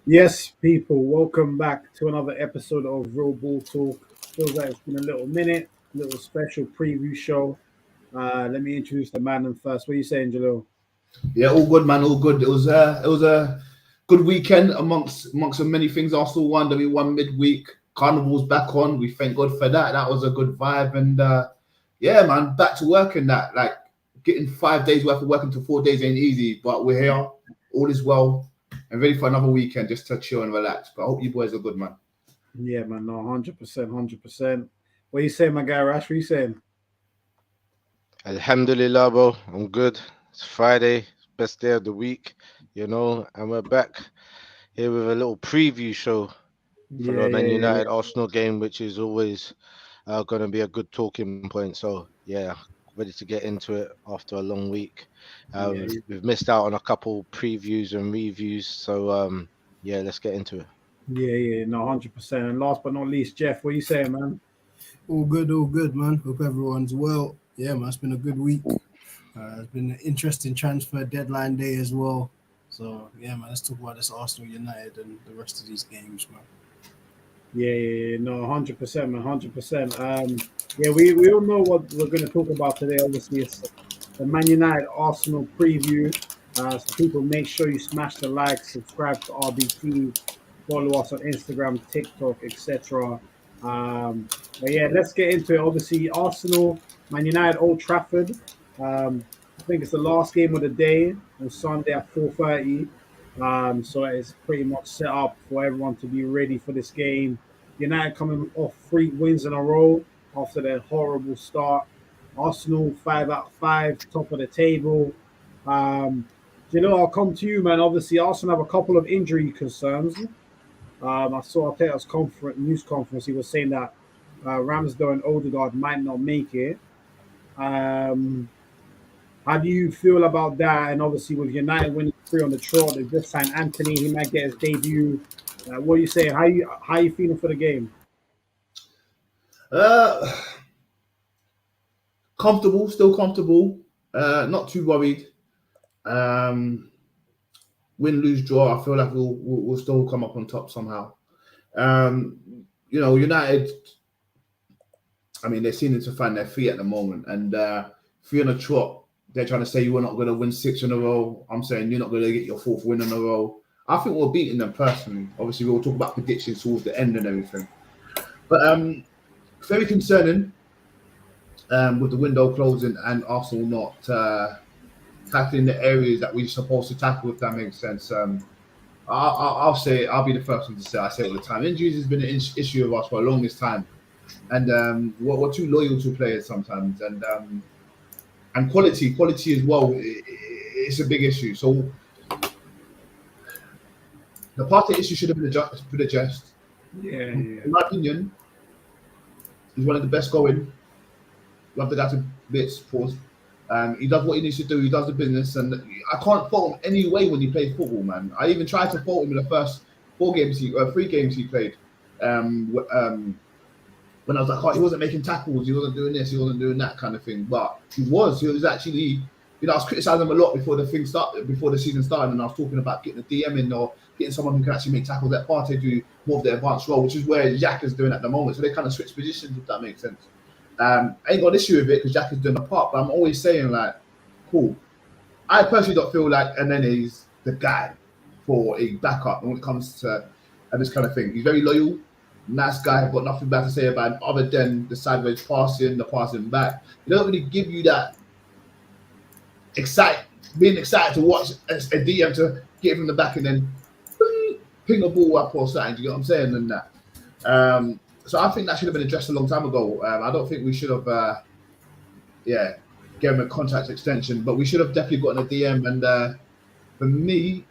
Yes, people, welcome back to another episode of Real Ball Talk. Feels like it's been a little minute, little special preview show. Let me introduce the man first. What are you saying, Jalil? Yeah, all good, man. All good. It was a good weekend amongst the many things. Arsenal won. Then we won midweek. Carnival's back on. We thank God for that. That was a good vibe. And yeah, man, back to work and that. Like getting 5 days worth of work into 4 days ain't easy, but we're here. All is well and ready for another weekend just to chill and relax. But I hope you boys are good, man. Yeah, man, no, 100%, 100%. What are you saying, my guy Rash? What are you saying? Alhamdulillah, bro. I'm good. It's Friday, best day of the week, and we're back here with a little preview show for Yeah, the yeah, Man yeah, United yeah. Arsenal game, which is always going to be a good talking point. So, yeah, ready to get into it after a long week. Yeah, We've missed out on a couple previews and reviews. So, yeah, let's get into it. yeah, no, 100%. And last but not least, Jeff, what are you saying, man? All good, man. Hope everyone's well. Yeah, man, it's been a good week. It's been an interesting transfer deadline day as well. So, yeah, man, let's talk about this Arsenal United and the rest of these games, man. Yeah, no, 100%, man, 100%. Yeah, we all know what we're going to talk about today. Obviously, it's the Man United Arsenal preview. So people, make sure you smash the like, subscribe to RBT, follow us on Instagram, TikTok, etc. But yeah, let's get into it. Obviously, Arsenal, Man United, Old Trafford. I think it's the last game of the day on Sunday at 4:30. So it's pretty much set up for everyone to be ready for this game. United coming off 3 wins in a row after their horrible start. Arsenal 5 out of 5, top of the table. I'll come to you, man. Obviously, Arsenal have a couple of injury concerns. I saw Arteta's news conference. He was saying that Ramsdale and Odegaard might not make it. Um, how do you feel about that? And obviously, with United winning 3 on the trot, they just signed Antony. He might get his debut. What are you saying? How you feeling for the game? Comfortable, still comfortable. Not too worried. Win, lose, draw. I feel like we'll still come up on top somehow. United. I mean, they seem to find their feet at the moment, and 3 on a trot. They're trying to say you are not going to win 6 in a row. I'm saying you're not going to get your 4th win in a row. I think we're beating them personally. Obviously, we'll talk about predictions towards the end and everything. But very concerning with the window closing and Arsenal not tackling the areas that we're supposed to tackle, if that makes sense. I'll say, I'll be the first one to say, I say it all the time. Injuries has been an issue of us for the longest time. And we're too loyal to players sometimes. And quality as well, it's a big issue. So the Partey issue should have been addressed. Yeah. In my opinion, he's one of the best going. Love the guy to bits, pause. He does what he needs to do. He does the business, and I can't fault him any way when he plays football, man. I even tried to fault him in the first 3 games he played. When I was like, oh, he wasn't making tackles, he wasn't doing this, he wasn't doing that kind of thing. But he was actually, I was criticizing him a lot before the season started, and I was talking about getting a DM in or getting someone who can actually make tackles. Let Partey do more of the advanced role, which is where Xhaka is doing at the moment. So they kind of switch positions, if that makes sense. I ain't got an issue with it because Xhaka is doing the part, but I'm always saying, like, cool. I personally don't feel like Antony is the guy for a backup when it comes to this kind of thing. He's very loyal. Nice guy, got nothing bad to say about him other than the sideways passing, the passing back. He doesn't really give you that being excited to watch a DM to get him in the back and then ping a ball up or something. Do you get what I'm saying? And that. So I think that should have been addressed a long time ago. I don't think we should have, given him a contract extension, but we should have definitely gotten a DM. And for me,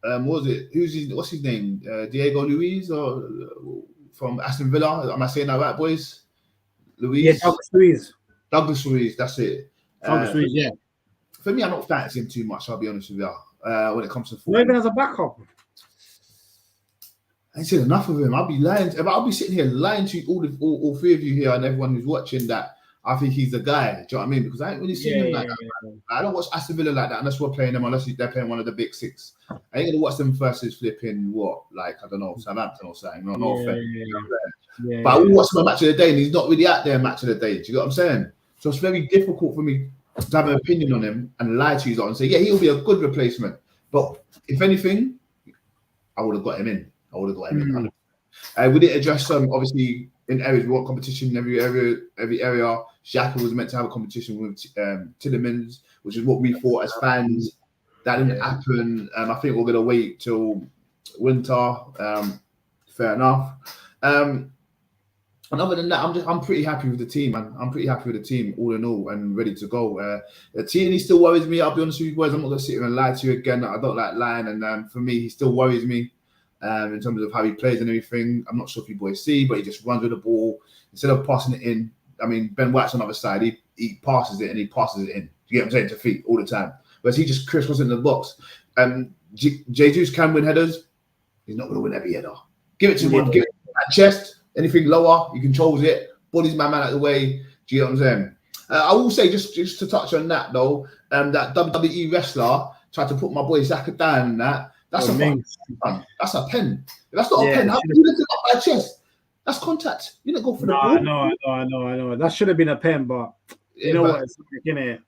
what was it? What's his name? Diego Luiz or from Aston Villa? Am I saying that right, boys? Luiz? Yeah, Douglas Luiz, that's it. Douglas Luiz, yeah. For me, I'm not fancying too much, I'll be honest with you, when it comes to football. Not even as a backup. I ain't seen enough of him. I'll be sitting here lying to all 3 of you here and everyone who's watching that I think he's the guy. Do you know what I mean? Because I ain't really seen him like that. yeah. I don't watch Aston Villa like that unless we're playing them, unless they're playing one of the big six. I ain't gonna watch them versus flipping I don't know, Southampton or something. No offense. Yeah, but I will watch my match of the day, and he's not really out there match of the day. Do you know what I'm saying? So it's very difficult for me to have an opinion on him and lie to you and say, yeah, he'll be a good replacement. But if anything, I would have got him in. We did address obviously in areas we want competition in every area. Saka was meant to have a competition with Tielemans, which is what we thought as fans. That didn't happen. I think we're gonna wait till winter. Fair enough. And other than that, I'm pretty happy with the team, man. I'm pretty happy with the team all in all and ready to go. Tierney still worries me. I'll be honest with you boys. I'm not gonna sit here and lie to you again. I don't like lying, and for me, he still worries me. In terms of how he plays and everything. I'm not sure if you boys see, but he just runs with the ball instead of passing it in. I mean, Ben White's on the other side. He passes it and he passes it in. You get what I'm saying? To feet all the time. Whereas he just crisscrosses in the box. Jesus can win headers. He's not going to win every header. Give it to him. Give it at chest. Anything lower, he controls it. Bodies my man out of the way. Do you know what I'm saying? I will say, just to touch on that though, that WWE wrestler tried to put my boy Saka down and that. That's a pen. That's a pen. If that's not a pen, how can you lift it up my chest? That's contact. You didn't go for the ball. I know. That should have been a pen, but you know what? It's like, innit?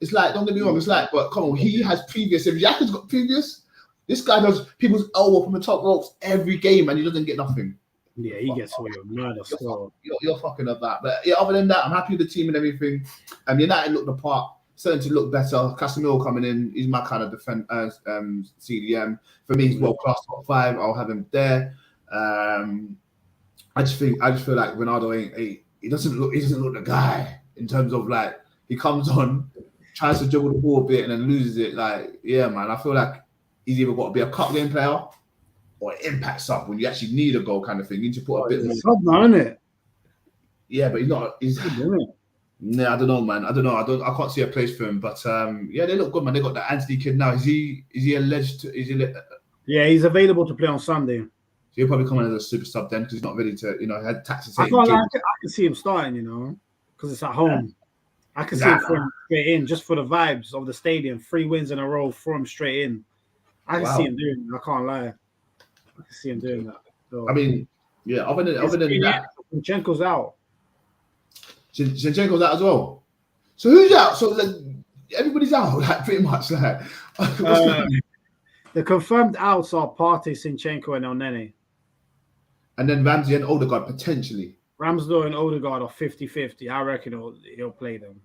It's like, don't get me wrong, it's like, but come on, he has previous. If Yaka's got previous, this guy does people's elbow from the top ropes every game and he doesn't get nothing. Yeah, he gets all your murder stuff. You're fucking of that. But yeah, other than that, I'm happy with the team and everything. United looked the part. Starting to look better. Casemiro coming in, he's my kind of CDM. For me, he's world class top 5. I'll have him there. I just feel like Ronaldo ain't he doesn't look the guy in terms of like he comes on, tries to juggle the ball a bit and then loses it. Like, yeah, man, I feel like he's either got to be a cup game player or impact sub when you actually need a goal kind of thing. You need to put a bit more. Sub now, isn't it? Yeah, but he's not. Nah, I don't know, man. I can't see a place for him. But yeah, they look good, man. They got the Antony kid now. Is he alleged to? Yeah, he's available to play on Sunday. So he'll probably come in as a super sub then because he's not ready to, had taxes. I can see him starting, because it's at home. I can see him throw him straight in just for the vibes of the stadium. 3 wins in a row, throw him straight in. I can see him doing it. I can't lie. I can see him doing that. So, I mean, yeah. Other than that, Zinchenko's out. Zinchenko's out as well. So who's out? So like, everybody's out, like pretty much. Like the confirmed outs are Partey, Zinchenko, and Elneny. And then Ramsey and Odegaard potentially. Ramsdale and Odegaard are 50-50. I reckon he'll play them.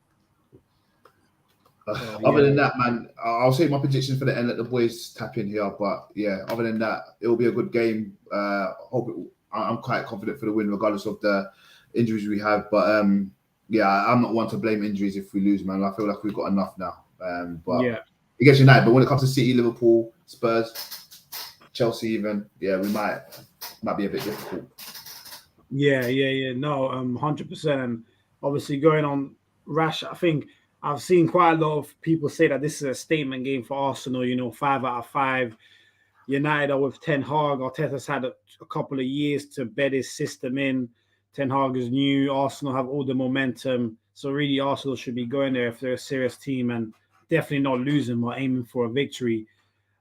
Other than that, man, I'll say my prediction for the end. Let the boys tap in here. But yeah, other than that, it will be a good game. I'm quite confident for the win, regardless of the injuries we have. But yeah, I'm not one to blame injuries if we lose, man. I feel like we've got enough now. But yeah, against United. But when it comes to City, Liverpool, Spurs, Chelsea, even we might be a bit difficult. Yeah. No, 100%. And obviously going on Rash, I think I've seen quite a lot of people say that this is a statement game for Arsenal. 5 out of 5. United are with Ten Hag. Arteta's had a couple of years to bed his system in. Ten Hag is new. Arsenal have all the momentum. So really, Arsenal should be going there if they're a serious team and definitely not losing or aiming for a victory.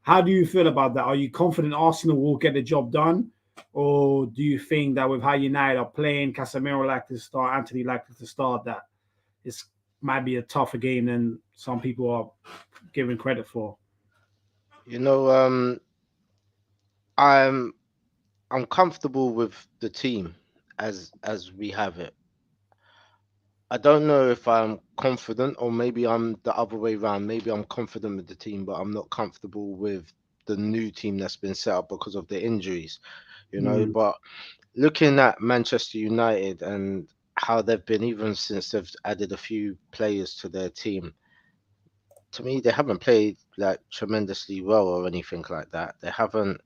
How do you feel about that? Are you confident Arsenal will get the job done? Or do you think that with how United are playing, Casemiro likely to start, Antony likely to start, that it might be a tougher game than some people are giving credit for? I'm comfortable with the team as we have it. I don't know if I'm confident, or maybe I'm the other way around. Maybe I'm confident with the team, but I'm not comfortable with the new team that's been set up because of the injuries, But looking at Manchester United and how they've been, even since they've added a few players to their team, to me, they haven't played like tremendously well or anything like that. They haven't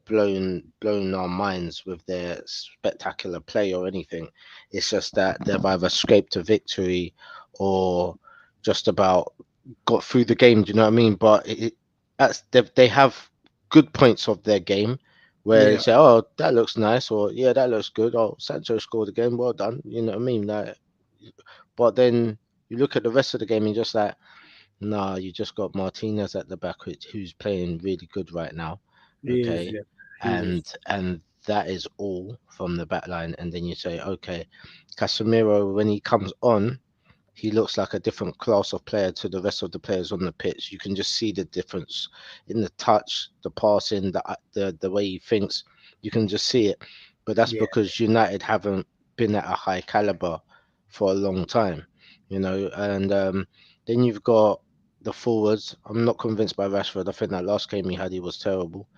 blown our minds with their spectacular play or anything. It's just that they've either scraped a victory or just about got through the game. Do you know what I mean? But they have good points of their game where they say, "Oh, that looks nice," or "Yeah, that looks good." "Oh, Sancho scored again. Well done." You know what I mean? Like, But then you look at the rest of the game and just like, nah, you just got Martinez at the back, who's playing really good right now. He is, Okay, yeah. He is. and that is all from the back line. And then you say, okay, Casemiro, when he comes on, he looks like a different class of player to the rest of the players on the pitch. You can just see the difference in the touch, the passing, the way he thinks. You can just see it. But that's Yeah. because United haven't been at a high caliber for a long time, you know. And then you've got the forwards. I'm not convinced by Rashford. I think that last game he had, he was terrible.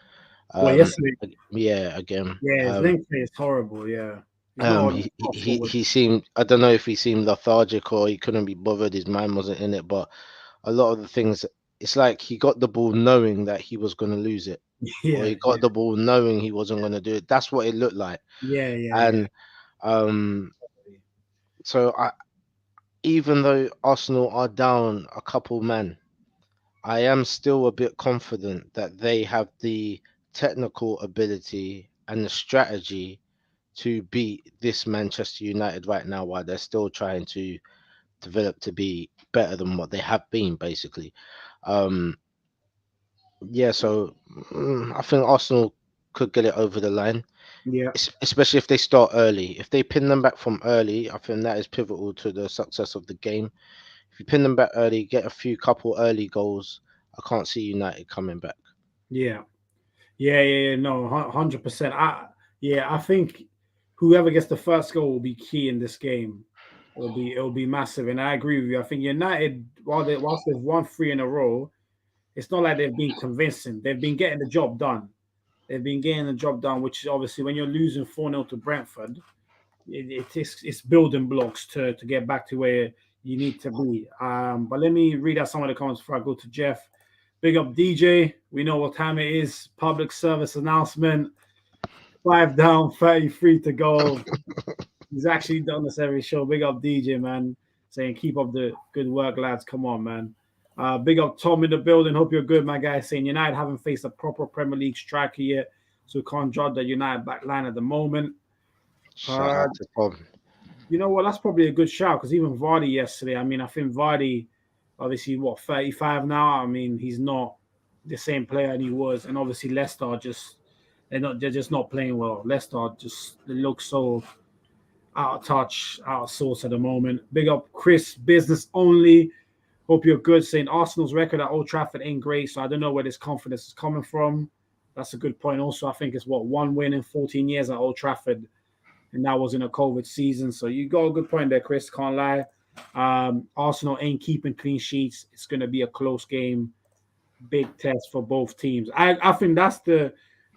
Well, Um, yesterday, yeah, again. yeah, his link play is horrible. Yeah. He's not forward. He seemed, I don't know if he seemed lethargic or he couldn't be bothered. His mind wasn't in it, but a lot of the things, it's like he got the ball knowing that he was going to lose it, or Yeah. he got the ball knowing he wasn't going to do it. That's what it looked like. Yeah. Yeah. And um, so even though Arsenal are down a couple men, I am still a bit confident that they have the technical ability and the strategy to beat this Manchester United right now, while they're still trying to develop to be better than what they have been, basically. Um, yeah, so I think Arsenal could get it over the line, Yeah. especially if they start early. If they pin them back from early, I think that is pivotal to the success of the game. If you pin them back early, get a couple early goals, I can't see United coming back. Yeah. Yeah. No, 100%. I think whoever gets the first goal will be key in this game. It'll be massive, and I agree with you. I think United, whilst they've won 3 in a row, it's not like they've been convincing. They've been getting the job done. They've been getting the job done, which is obviously when you're losing 4-0 to Brentford, it's building blocks to get back to where you need to be. But let me read out some of the comments before I go to Jeff. Big up DJ. We know what time it is. Public service announcement. 5 down, 33 to go. He's actually done this every show. Big up DJ, man. Saying keep up the good work, lads. Come on, man. Big up Tom in the building. Hope you're good, my guy. Saying United haven't faced a proper Premier League striker yet, so we can't judge the United back line at the moment. Shout out to Tom. You know what? That's probably a good shout because even Vardy yesterday. I mean, I think Vardy, obviously, 35 now. I mean, he's not the same player he was, and obviously Leicester they're just not playing well. Leicester they look so out of touch, out of sorts at the moment. Big up Chris, business only. Hope you're good. Saying Arsenal's record at Old Trafford ain't great, so I don't know where this confidence is coming from. That's a good point. Also, I think it's one win in 14 years at Old Trafford, and that was in a COVID season. So you got a good point there, Chris. Can't lie. Arsenal ain't keeping clean sheets. It's going to be a close game. Big test for both teams. I think that's the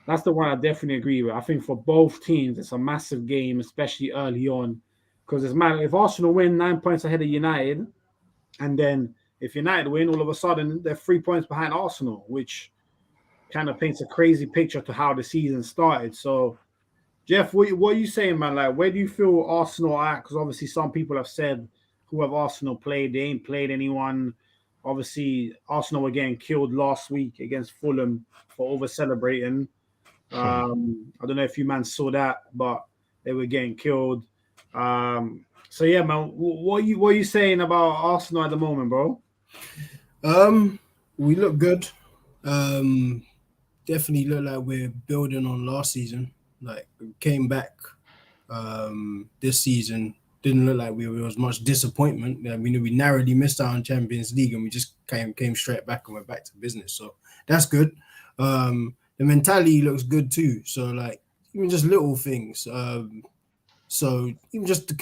one I definitely agree with. I think for both teams, it's a massive game, especially early on, because it's matter if Arsenal win 9 points ahead of United, and then if United win, all of a sudden they're 3 points behind Arsenal, which kind of paints a crazy picture to how the season started. So, Jeff, what are you saying, man? Like, where do you feel Arsenal are at? Because obviously some people have said who have Arsenal played, they ain't played anyone. Obviously, Arsenal were getting killed last week against Fulham for over-celebrating. I don't know if you man saw that, but they were getting killed. So yeah, man, what are you saying about Arsenal at the moment, bro? We look good. Definitely look like we're building on last season. Like we came back this season. Didn't look like there was much disappointment. I mean, we narrowly missed out on Champions League and we just came straight back and went back to business. So that's good. The mentality looks good too. So like even just little things. So even just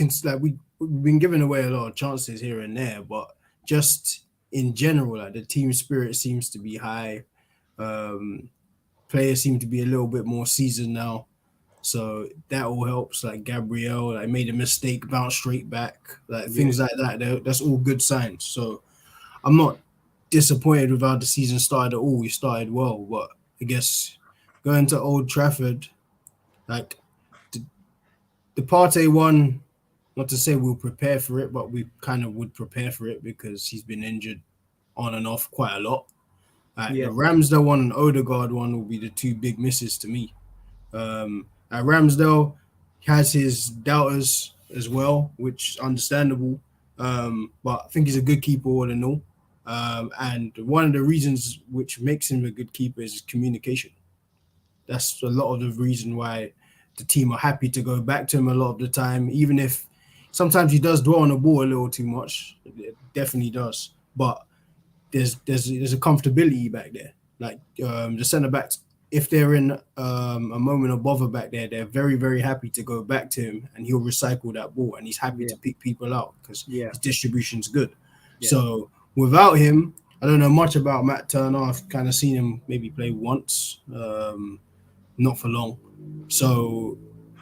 we've been giving away a lot of chances here and there, but just in general, like the team spirit seems to be high. Players seem to be a little bit more seasoned now. So that all helps. Like Gabriel, like made a mistake, bounced straight back, like things like that. That's all good signs. So I'm not disappointed with how the season started at all. We started well, but I guess going to Old Trafford, like the Partey one, not to say we'll prepare for it, but we kind of would prepare for it because he's been injured on and off quite a lot. The Ramsdale one and Odegaard one will be the two big misses to me. Ramsdale has his doubters, as well, which is understandable. But I think he's a good keeper all in all. And one of the reasons which makes him a good keeper is his communication. That's a lot of the reason why the team are happy to go back to him a lot of the time, even if sometimes he does dwell on the ball a little too much. It definitely does. But there's a comfortability back there. Like the centre backs, if they're in a moment of bother back there, they're very, very happy to go back to him, and he'll recycle that ball, and he's happy to pick people out because his distribution's good. Yeah. So without him, I don't know much about Matt Turner. I've kind of seen him maybe play once, not for long. So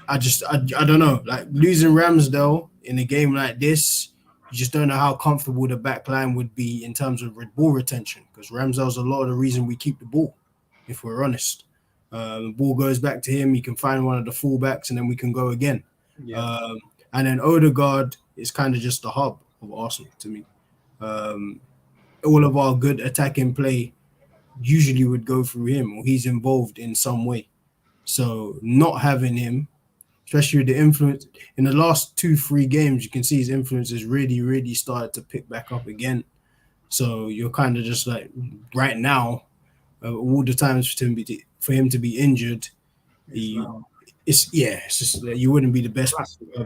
I don't know. Like losing Ramsdale in a game like this, you just don't know how comfortable the back line would be in terms of ball retention, because Ramsdale's a lot of the reason we keep the ball, if we're honest. The ball goes back to him, he can find one of the fullbacks, and then we can go again. Yeah. And then Odegaard is kind of just the hub of Arsenal to me. All of our good attacking play usually would go through him, or he's involved in some way. So not having him, especially with the influence in the last 2-3 games, you can see his influence has really, really started to pick back up again. So you're kind of just like right now, all the times for him to be injured, it's just that you wouldn't be the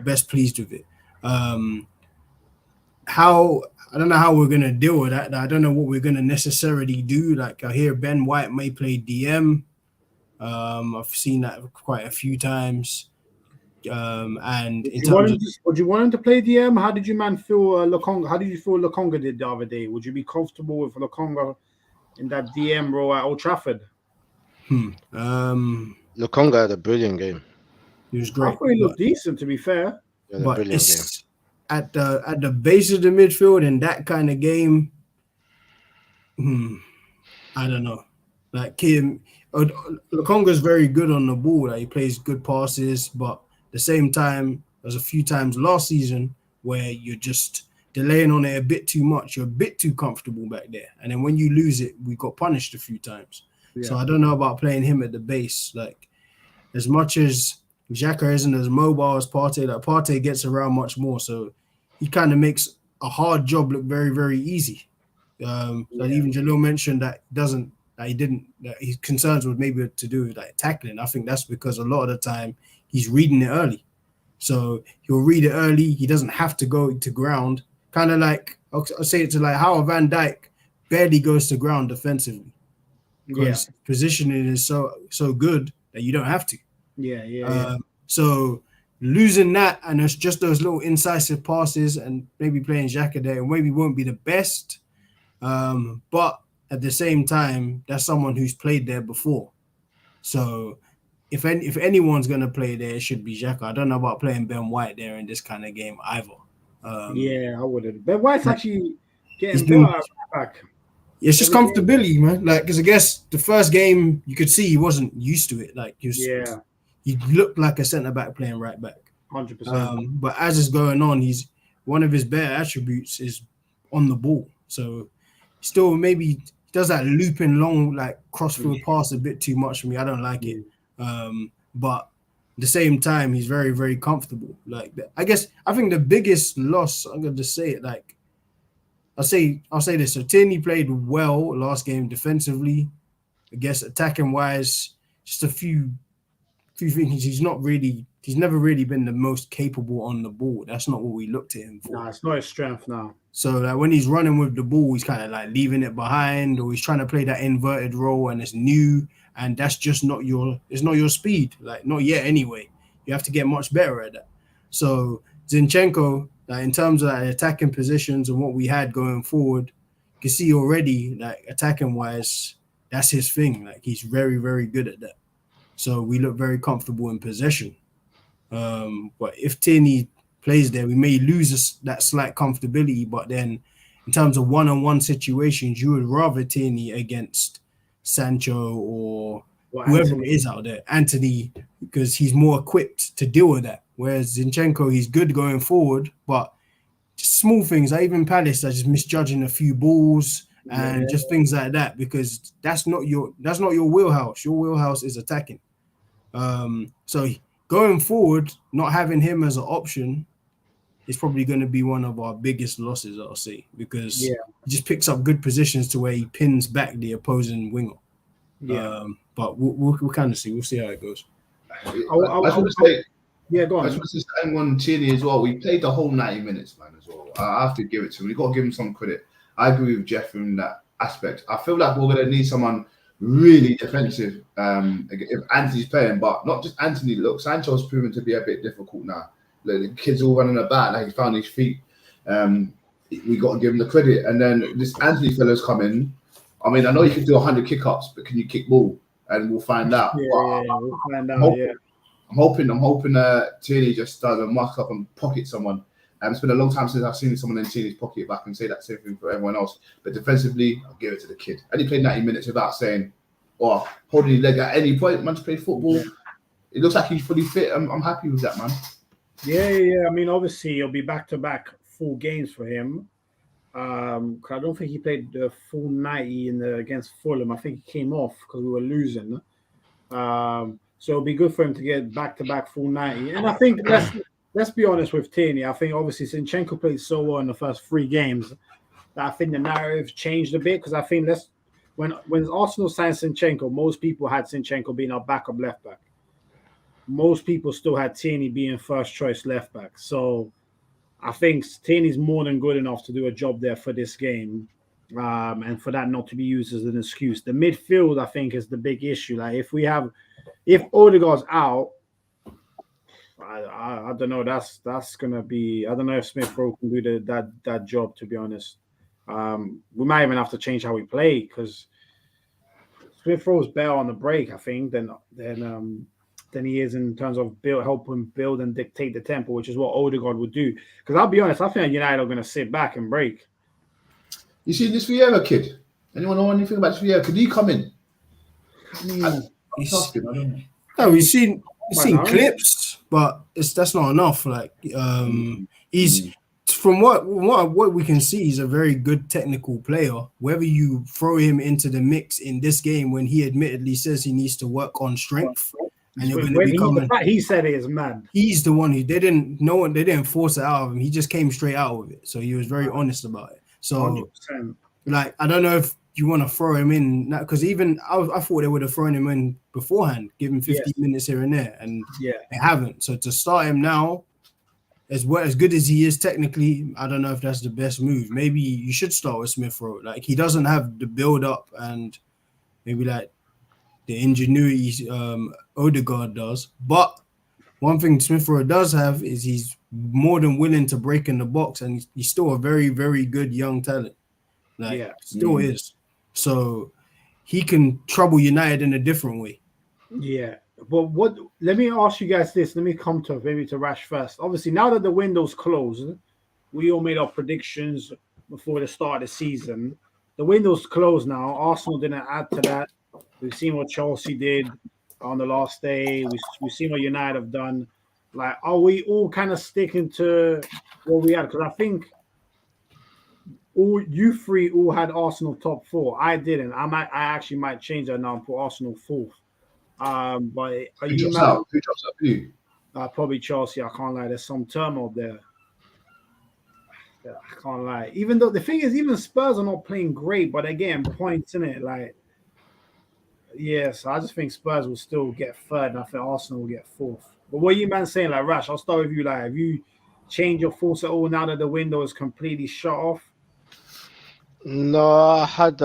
best pleased with it. I don't know how we're gonna deal with that. I don't know what we're gonna necessarily do. Like I hear Ben White may play DM. I've seen that quite a few times. And would you want him to play DM? How did you feel Lokonga? How did you feel Lokonga did the other day? Would you be comfortable with Lokonga in that DM role at Old Trafford? Lokonga had a brilliant game. He was great. I thought he looked decent, to be fair. But it's at the base of the midfield in that kind of game. I don't know. Like Lokonga's very good on the ball. Like he plays good passes, but at the same time, there's a few times last season where you're just delaying on it a bit too much. You're a bit too comfortable back there, and then when you lose it, we got punished a few times. Yeah. So I don't know about playing him at the base. Like as much as Xhaka isn't as mobile as Partey, like Partey gets around much more, so he kind of makes a hard job look very, very easy. Even Jalil mentioned that his concerns were maybe to do with like tackling. I think that's because a lot of the time he's reading it early. So he'll read it early. He doesn't have to go to ground. Kind of like, I'll say it to like how Van Dijk barely goes to ground defensively. Because positioning is so good that you don't have to. So losing that, and it's just those little incisive passes, and maybe playing Xhaka there, maybe won't be the best. But at the same time, that's someone who's played there before. So if anyone's going to play there, it should be Xhaka. I don't know about playing Ben White there in this kind of game either. I wouldn't. Ben White's actually getting better back. It's just comfortability, man. Like, because I guess the first game, you could see he wasn't used to it. Like, he looked like a centre-back playing right back. 100%. But as it's going on, one of his better attributes is on the ball. So still maybe does that looping long, like crossfield pass a bit too much for me. I don't like it. But at the same time, he's very, very comfortable. Like I think the biggest loss, I'm gonna just say it, like I'll say this. So Tierney played well last game defensively. I guess attacking wise, just a few things. He's never really been the most capable on the ball. That's not what we looked at him for. No, it's not his strength now. So like when he's running with the ball, he's kind of like leaving it behind, or he's trying to play that inverted role, and it's new, and that's just not your speed. Like not yet anyway. You have to get much better at that. So Zinchenko, in terms of like, attacking positions and what we had going forward, you can see already like attacking wise, that's his thing. Like he's very, very good at that. So we look very comfortable in possession. But if Tierney plays there, we may lose that slight comfortability. But then in terms of one-on-one situations, you would rather Tierney against Sancho or whoever it is out there, Antony, because he's more equipped to deal with that. Whereas Zinchenko, he's good going forward, but just small things, like even Palace are just misjudging a few balls and just things like that, because that's not your wheelhouse. Your wheelhouse is attacking. So going forward, not having him as an option is probably going to be one of our biggest losses, I'll say, because Yeah. he just picks up good positions to where he pins back the opposing winger. Yeah. But we'll kind of see. We'll see how it goes. I just want to say, yeah, go I on. just want to say on Tierney as well. We played the whole 90 minutes, man, as well. I have to give it to him. We've got to give him some credit. I agree with Jeff in that aspect. I feel like we're going to need someone really defensive if Antony's playing, but not just Antony. Look, Sancho's proven to be a bit difficult now. Look, the kid's all running about like he found his feet. We got to give him the credit. And then this Antony fella's coming. I mean, I know you can do 100 kick-ups, but can you kick ball? And we'll find out. We'll find out. I'm hoping Tierney just does a mark up and pocket someone. It's been a long time since I've seen someone in Tierney's pocket, but I can say that same thing for everyone else. But defensively, I'll give it to the kid. And he played 90 minutes without saying, or holding his leg at any point. Man, to play football. Yeah. It looks like he's fully fit. I'm happy with that, man. Yeah. I mean, obviously, it'll be back-to-back full games for him. I don't think he played the full 90 against Fulham. I think he came off because we were losing. So it'll be good for him to get back-to-back full 90. And I think let's be honest with Tierney. I think obviously Zinchenko played so well in the first 3 games that I think the narrative changed a bit, because I think when Arsenal signed Zinchenko, most people had Zinchenko being our backup left back. Most people still had Tierney being first choice left back. So I think Tierney's more than good enough to do a job there for this game, and for that not to be used as an excuse. The midfield, I think, is the big issue. Like if Odegaard's out, I don't know. That's gonna be. I don't know if Smith Rowe can do that job. To be honest, we might even have to change how we play, because Smith Rowe's better on the break, I think, than he is in terms of help him build and dictate the tempo, which is what Odegaard would do. Because I'll be honest, I think United are going to sit back and break. You see this Vieira kid? Anyone know anything about this Vieira? Could he come in? I don't know. No, we've seen clips, but that's not enough. Like he's from what we can see, he's a very good technical player. Whether you throw him into the mix in this game, when he admittedly says he needs to work on strength. And you're going to be coming. He said it is mad. He's the one who they didn't force it out of him. He just came straight out with it. So he was very honest about it. So 100%. Like, I don't know if you want to throw him in, because even I thought they would have thrown him in beforehand, give him 15 minutes here and there, and they haven't. So to start him now, as good as he is technically, I don't know if that's the best move. Maybe you should start with Smith Rowe. Like, he doesn't have the build up and maybe like the ingenuity Odegaard does. But one thing Smith Rowe does have is he's more than willing to break in the box, and he's still a very, very good young talent. Still is. So he can trouble United in a different way. Yeah. But let me ask you guys this. Let me come to Rash first. Obviously, now that the window's closed, we all made our predictions before the start of the season. The window's closed now. Arsenal didn't add to that. We've seen what Chelsea did on the last day. We've seen what United have done. Like, are we all kind of sticking to what we had? Because I think you three all had Arsenal top 4. I didn't. I actually might change that now and put Arsenal 4th. But are Who drops out for you? Probably Chelsea. I can't lie. There's some turmoil there. Yeah, I can't lie. Even though the thing is, even Spurs are not playing great, but they're getting points in it. Like, so I just think Spurs will still get 3rd, and I think Arsenal will get 4th. But what are you man saying? Like, Rash, I'll start with you. Like, have you changed your thoughts at all now that the window is completely shut off? No, I had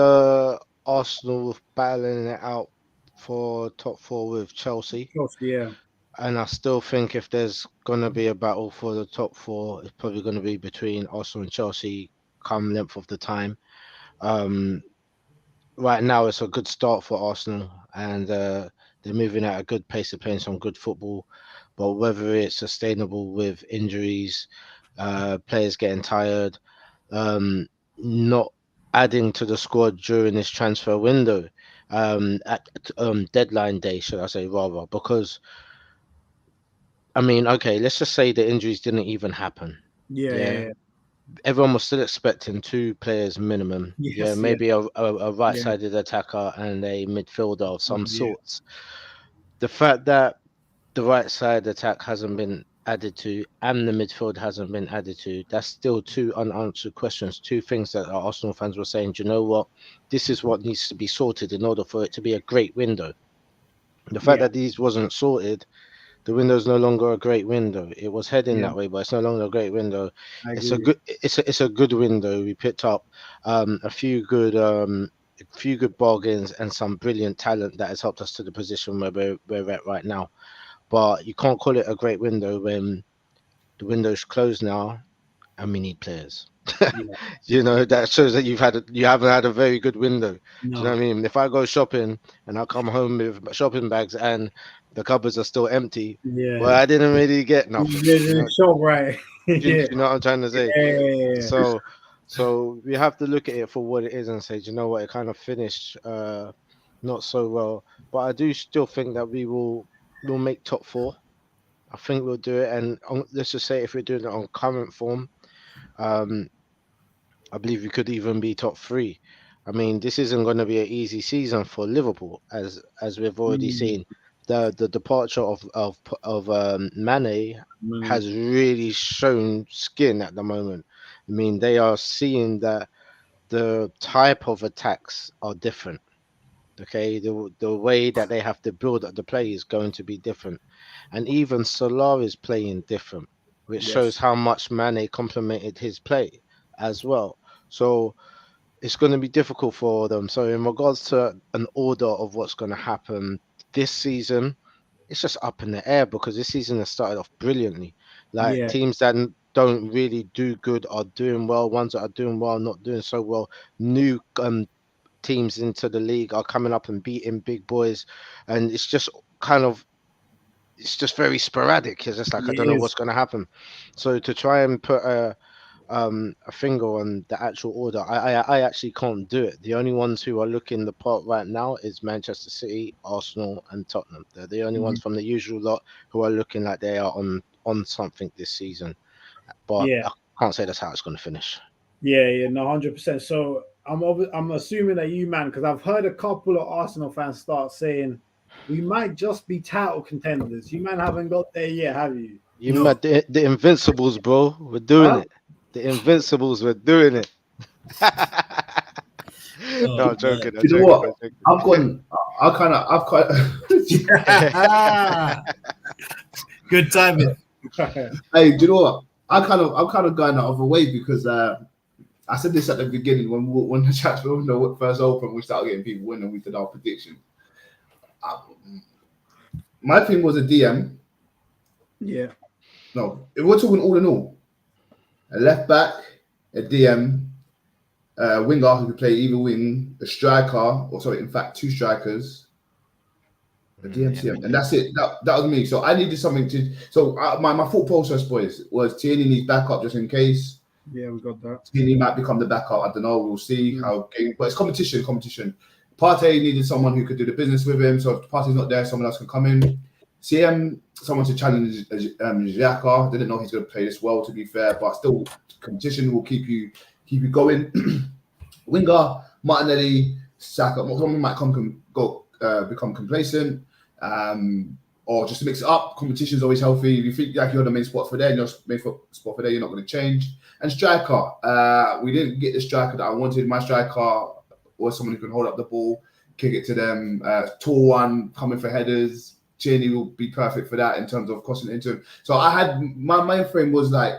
Arsenal battling it out for top 4 with Chelsea. Yeah. And I still think if there's going to be a battle for the top 4, it's probably going to be between Arsenal and Chelsea come length of the time. Right now, it's a good start for Arsenal, and they're moving at a good pace of playing some good football. But whether it's sustainable with injuries, players getting tired, not adding to the squad during this transfer window, at deadline day, should I say, rather, because, I mean, okay, let's just say the injuries didn't even happen. Yeah. Everyone was still expecting 2 players minimum. Maybe a right-sided attacker and a midfielder of some sorts. The fact that the right side attack hasn't been added to and the midfield hasn't been added to, that's still two unanswered questions, two things that our Arsenal fans were saying, do you know what? This is what needs to be sorted in order for it to be a great window. The fact that these wasn't sorted, the window is no longer a great window. It was heading that way, but it's no longer a great window. It's a good window. We picked up a few good bargains and some brilliant talent that has helped us to the position where we're at right now. But you can't call it a great window when the window's closed now and we need players. You know, that shows that you haven't had a very good window. No. Do you know what I mean? If I go shopping and I come home with shopping bags and the cupboards are still empty, well, I didn't really get nothing. You know? Shop, right? You know what I'm trying to say? Yeah. So we have to look at it for what it is and say, do you know what, it kind of finished not so well. But I do still think that we'll make top 4. I think we'll do it. And let's just say if we're doing it on current form, I believe we could even be top 3. I mean, this isn't going to be an easy season for Liverpool, as we've already seen. The departure of Mane has really shown skin at the moment. I mean, they are seeing that the type of attacks are different. Okay, the way that they have to build up the play is going to be different, and even Salah is playing different, which shows how much Mane complemented his play as well. So it's going to be difficult for them. So in regards to an order of what's going to happen this season, it's just up in the air because this season has started off brilliantly. Like teams that don't really do good are doing well. Ones that are doing well, not doing so well. New teams into the league are coming up and beating big boys, and it's just very sporadic. It's just like I don't know what's going to happen. So to try and put a finger on the actual order, I actually can't do it. The only ones who are looking the part right now is Manchester City, Arsenal, and Tottenham. They're the only ones from the usual lot who are looking like they are on something this season. But I can't say that's how it's going to finish. Yeah, no, 100%. So I'm assuming that you, man, because I've heard a couple of Arsenal fans start saying we might just be title contenders. You man haven't got there yet, have you? The Invincibles, bro. We're doing it. The Invincibles, we're doing it. No, I'm joking. You know what? I've quite. Good timing. Hey, do you know what? I'm kind of going the other way because I said this at the beginning when the chat room first opened, we started getting people winning. We did our prediction. My thing was a DM. Yeah. No, if we're talking all in all, a left back, a DM, a winger who could play either wing, a striker, in fact, 2 strikers, a DM, and that's it. That was me. So I needed something to. So my thought process, boys, was Tierney needs backup just in case. Yeah, we got that. Tierney might become the backup. I don't know. We'll see how. But it's competition. Partey needed someone who could do the business with him. So if Partey's not there, someone else can come in. CM, someone to challenge Xhaka. Didn't know he's going to play this well, to be fair, but still, competition will keep you going. Winger, Martinelli, Saka. Someone might become complacent, or just to mix it up. Competition is always healthy. If you think like you're the main spot for there, you're not going to change. And striker, we didn't get the striker that I wanted. My striker was someone who can hold up the ball, kick it to them. Tall one, coming for headers. Tierney will be perfect for that in terms of crossing into him. So I had my main frame was like,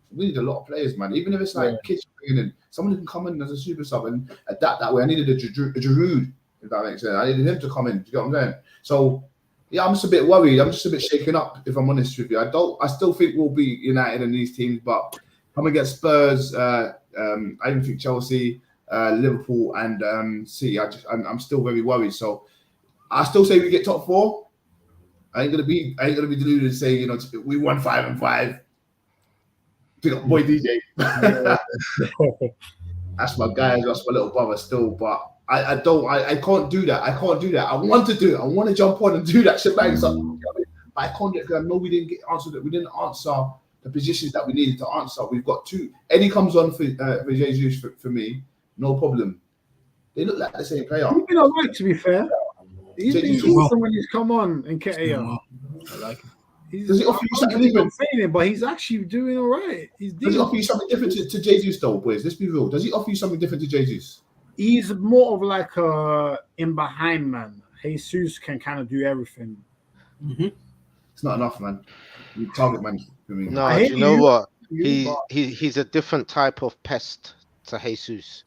we need a lot of players, man. Even if it's like kids bringing in, someone who can come in as a super sub and adapt that way. I needed a Giroud, if that makes sense. I needed him to come in. Do you get what I'm saying? So yeah, I'm just a bit worried. I'm just a bit shaken up, if I'm honest with you. I still think we'll be united in these teams, but come against Spurs, I even think Chelsea, Liverpool, and City. I'm still very worried. So I still say we get top 4. I ain't gonna be deluded and say, we won 5 and 5. Pick up boy DJ. That's my guy. That's my little brother still. But I can't do that. I want to do it. I want to jump on and do that shit bang something. But I can't do it because I know we didn't get answered. We didn't answer the positions that we needed to answer. We've got 2. Eddie comes on for Jesus for me. No problem. They look like the same player. He's been alright, to be fair. He's been decent when he's come on and I like him. Does it offer you something different? But he's actually doing all right. Does it offer you something different to Jesus, though, boys? Let's be real. Does he offer you something different to Jesus? He's more of like a in behind man. Jesus can kind of do everything. Mm-hmm. It's not enough, man. You target man. No, do you know what? He's a different type of pest to Jesus.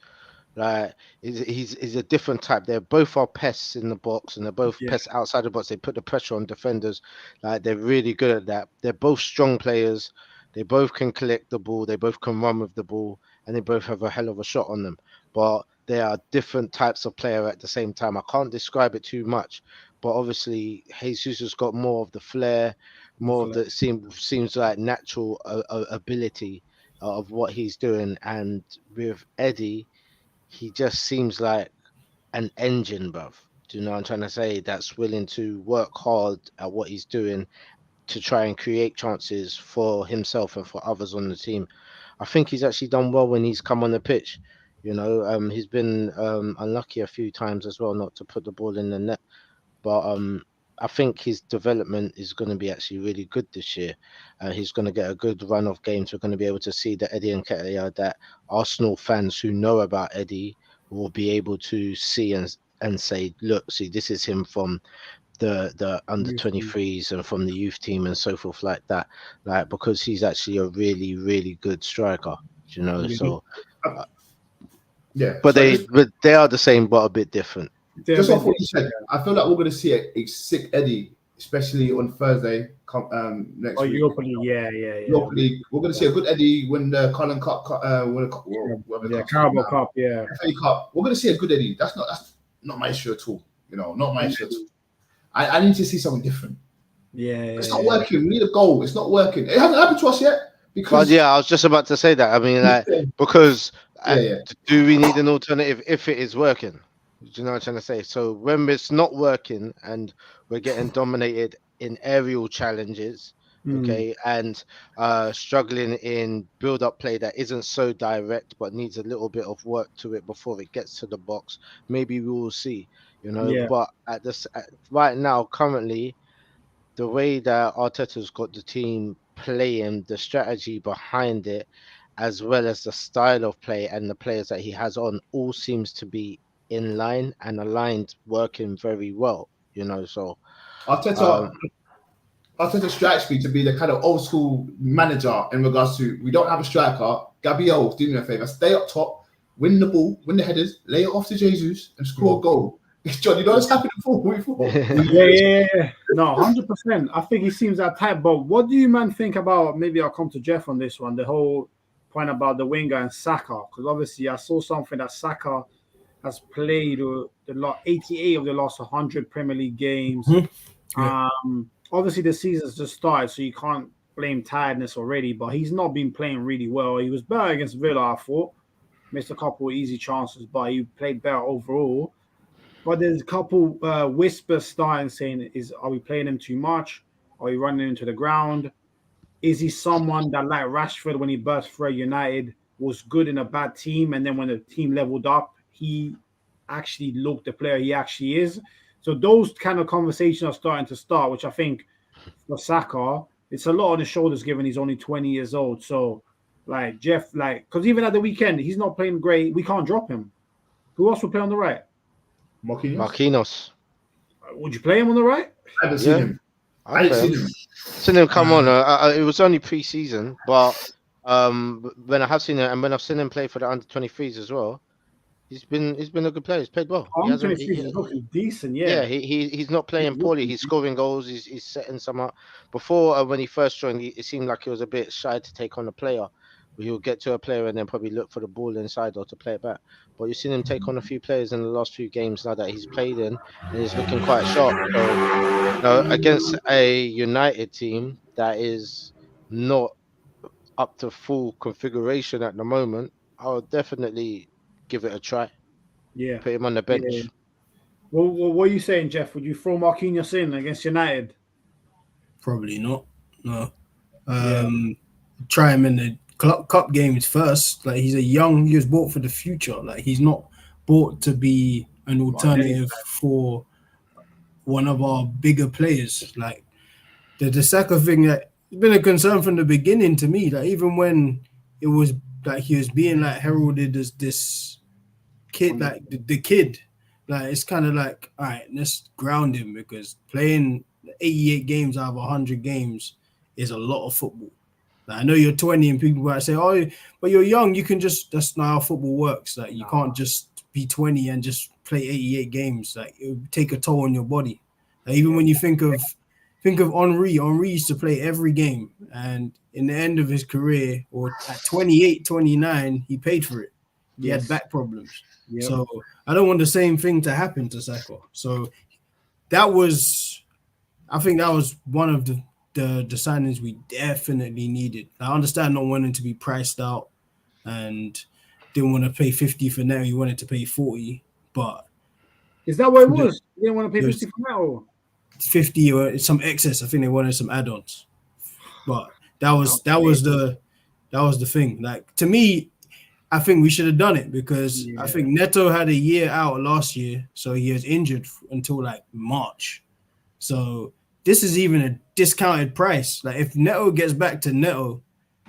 Like he's a different type. They're both are pests in the box, and they're both pests outside the box. They put the pressure on defenders. Like they're really good at that. They're both strong players. They both can collect the ball. They both can run with the ball, and they both have a hell of a shot on them. But they are different types of player at the same time. I can't describe it too much, but obviously Jesus has got more of the flair, more of the seems like natural ability of what he's doing, and with Eddie. He just seems like an engine, bruv. Do you know what I'm trying to say? That's willing to work hard at what he's doing to try and create chances for himself and for others on the team. I think he's actually done well when he's come on the pitch. You know, he's been unlucky a few times as well not to put the ball in the net. But I think his development is going to be actually really good this year. He's going to get a good run of games. We're going to be able to see the Eddie Nketiah that Arsenal fans who know about Eddie will be able to see and say, look, see, this is him from the under 23s and from the youth team and so forth like that. Like because he's actually a really, really good striker. You know, so But they are the same but a bit different. Just off what you said, I feel like we're going to see a sick Eddie, especially on Thursday next week. Europa League, Europa League. We're going to see a good Eddie win the Carling Cup, Carabao Cup, FA Cup. We're going to see a good Eddie. That's not my issue at all. You know, not my issue at all. I need to see something different. It's not working. We need a goal. It's not working. It hasn't happened to us yet. Because I was just about to say that. I mean, like because do we need an alternative if it is working? Do you know what I'm trying to say? So when it's not working and we're getting dominated in aerial challenges, okay, and struggling in build-up play that isn't so direct but needs a little bit of work to it before it gets to the box, maybe we will see, you know. But right now, currently, the way that Arteta's got the team playing, the strategy behind it, as well as the style of play and the players that he has on, all seems to be in line and aligned, working very well, you know. So Arteta strikes me to be the kind of old school manager in regards to we don't have a striker. Gabriel, do me a favor, stay up top, win the ball, win the headers, lay it off to Jesus and score a goal. John, you know what's happened before? Yeah. No, 100%. I think he seems that type. But what do you man think about? Maybe I'll come to Jeff on this one. The whole point about the winger and Saka, because obviously I saw something that Saka has played 88 of the last 100 Premier League games. Obviously, the season's just started, so you can't blame tiredness already. But he's not been playing really well. He was better against Villa, I thought. Missed a couple of easy chances, but he played better overall. But there's a couple whispers starting saying, are we playing him too much? Are we running into the ground? Is he someone that, like Rashford, when he burst through United, was good in a bad team, and then when the team leveled up, he actually looked the player he actually is? So those kind of conversations are starting to start, which I think for Saka, it's a lot on his shoulders given he's only 20 years old. So, like, Jeff, because even at the weekend, he's not playing great. We can't drop him. Who else will play on the right? Marquinhos. Would you play him on the right? I haven't seen him. I haven't seen him come on. It was only pre-season, but when I have seen him and when I've seen him play for the under 23s as well, he's been a good player. He's played well. He's looking decent. Yeah, he's not playing poorly. He's scoring goals. He's setting some up. Before when he first joined, it seemed like he was a bit shy to take on a player. He'll get to a player and then probably look for the ball inside or to play it back. But you've seen him take on a few players in the last few games now that he's played in, and he's looking quite sharp. So, against a United team that is not up to full configuration at the moment, I'll definitely give it a try. Yeah, put him on the bench. Yeah. Well, what are you saying, Jeff? Would you throw Marquinhos in against United? Probably not. No. Try him in the cup games first. Like he was bought for the future. Like he's not bought to be an alternative for one of our bigger players. Like the Saka thing, that it's been a concern from the beginning to me. Like even when it was like he was being like heralded as this kid, like the kid, like it's kind of like, all right, let's ground him, because playing 88 games out of 100 games is a lot of football. Like, I know you're 20 and people might say, oh, but you're young, you can just, that's not how football works. Like you can't just be 20 and just play 88 games. Like it would take a toll on your body. Like, even when you think of Henry used to play every game, and in the end of his career, or at 28, 29, he paid for it. He had back problems. Yep. So I don't want the same thing to happen to Saka. So I think that was one of the signings we definitely needed. I understand not wanting to be priced out and didn't want to pay 50 for now. You wanted to pay 40, but is that what it was? You didn't want to pay 50 for now? 50 or some excess. I think they wanted some add-ons, but that was the thing. Like, to me, I think we should have done it, because I think Neto had a year out last year, so he was injured until like March. So this is even a discounted price. Like if Neto gets back to Neto,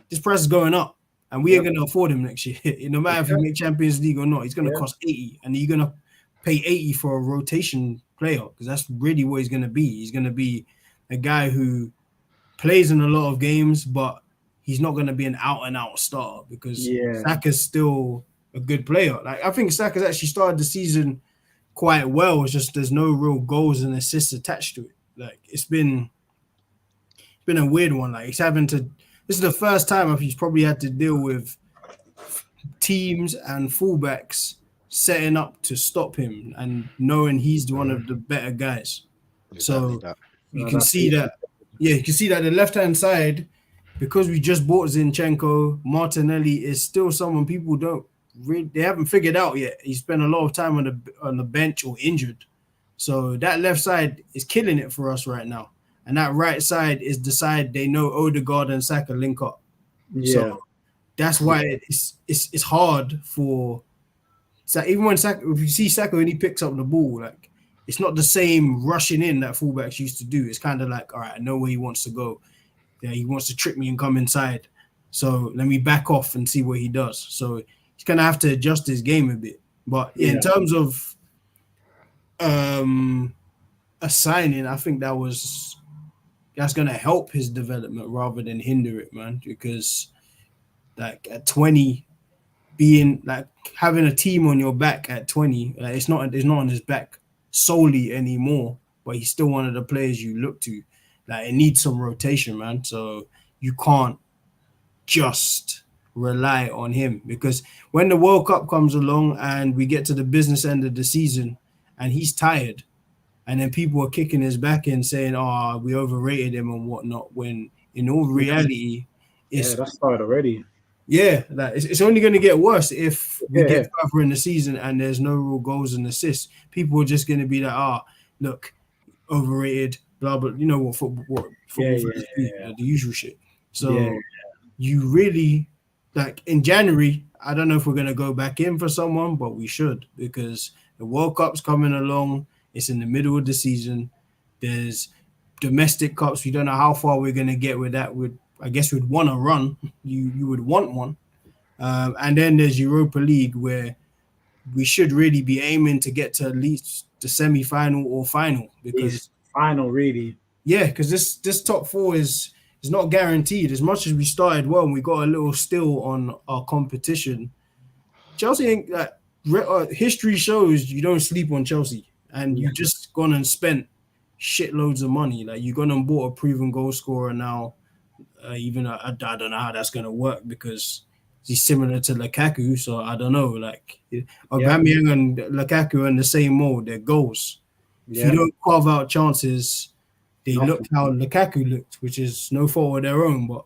this price is going up, and we ain't going to afford him next year. No matter if we make Champions League or not, he's going to cost 80, and you're going to pay 80 for a rotation player, because that's really what he's going to be. He's going to be a guy who plays in a lot of games, but he's not going to be an out-and-out star, because Saka's still a good player. Like I think Saka's actually started the season quite well. It's just there's no real goals and assists attached to it. Like it's been a weird one. Like he's having to. This is the first time he's probably had to deal with teams and fullbacks setting up to stop him, and knowing he's one of the better guys. So you can see that. Yeah, you can see that the left-hand side, because we just bought Zinchenko, Martinelli is still someone people they haven't figured out yet. He spent a lot of time on the bench or injured. So that left side is killing it for us right now. And that right side is the side they know Odegaard and Saka link up. Yeah. So that's why it's hard for Saka. Even when Saka, if you see Saka when he picks up the ball, like it's not the same rushing in that fullbacks used to do. It's kind of like, all right, I know where he wants to go. Yeah, he wants to trick me and come inside. So let me back off and see what he does. So he's gonna have to adjust his game a bit. But in terms of a signing, I think that's gonna help his development rather than hinder it, man. Because like at 20, being like having a team on your back at 20, it's not on his back solely anymore, but he's still one of the players you look to. Like it needs some rotation, man. So you can't just rely on him, because when the World Cup comes along and we get to the business end of the season and he's tired, and then people are kicking his back and saying, "Oh, we overrated him and whatnot," when in all reality, that started already. Yeah, like it's only going to get worse if we get further in the season and there's no real goals and assists. People are just going to be like, look, overrated, blah blah. You know what football the usual shit. So you really, like in January, I don't know if we're going to go back in for someone, but we should, because the World Cup's coming along. It's in the middle of the season. There's domestic cups. We don't know how far we're going to get with that. I guess we'd want to run. You would want one. And then there's Europa League, where we should really be aiming to get to at least the semi-final or final. Because final, really. Yeah, because this top four is not guaranteed. As much as we started well and we got a little still on our competition, Chelsea ain't like history shows you don't sleep on Chelsea. And you just gone and spent shitloads of money. Like you gone and bought a proven goal scorer now. I don't know how that's gonna work, because he's similar to Lukaku. So I don't know. Like Aubameyang and Lukaku are in the same mold. They're goals. If you don't carve out chances, they look how Lukaku looked, which is no fault of their own. But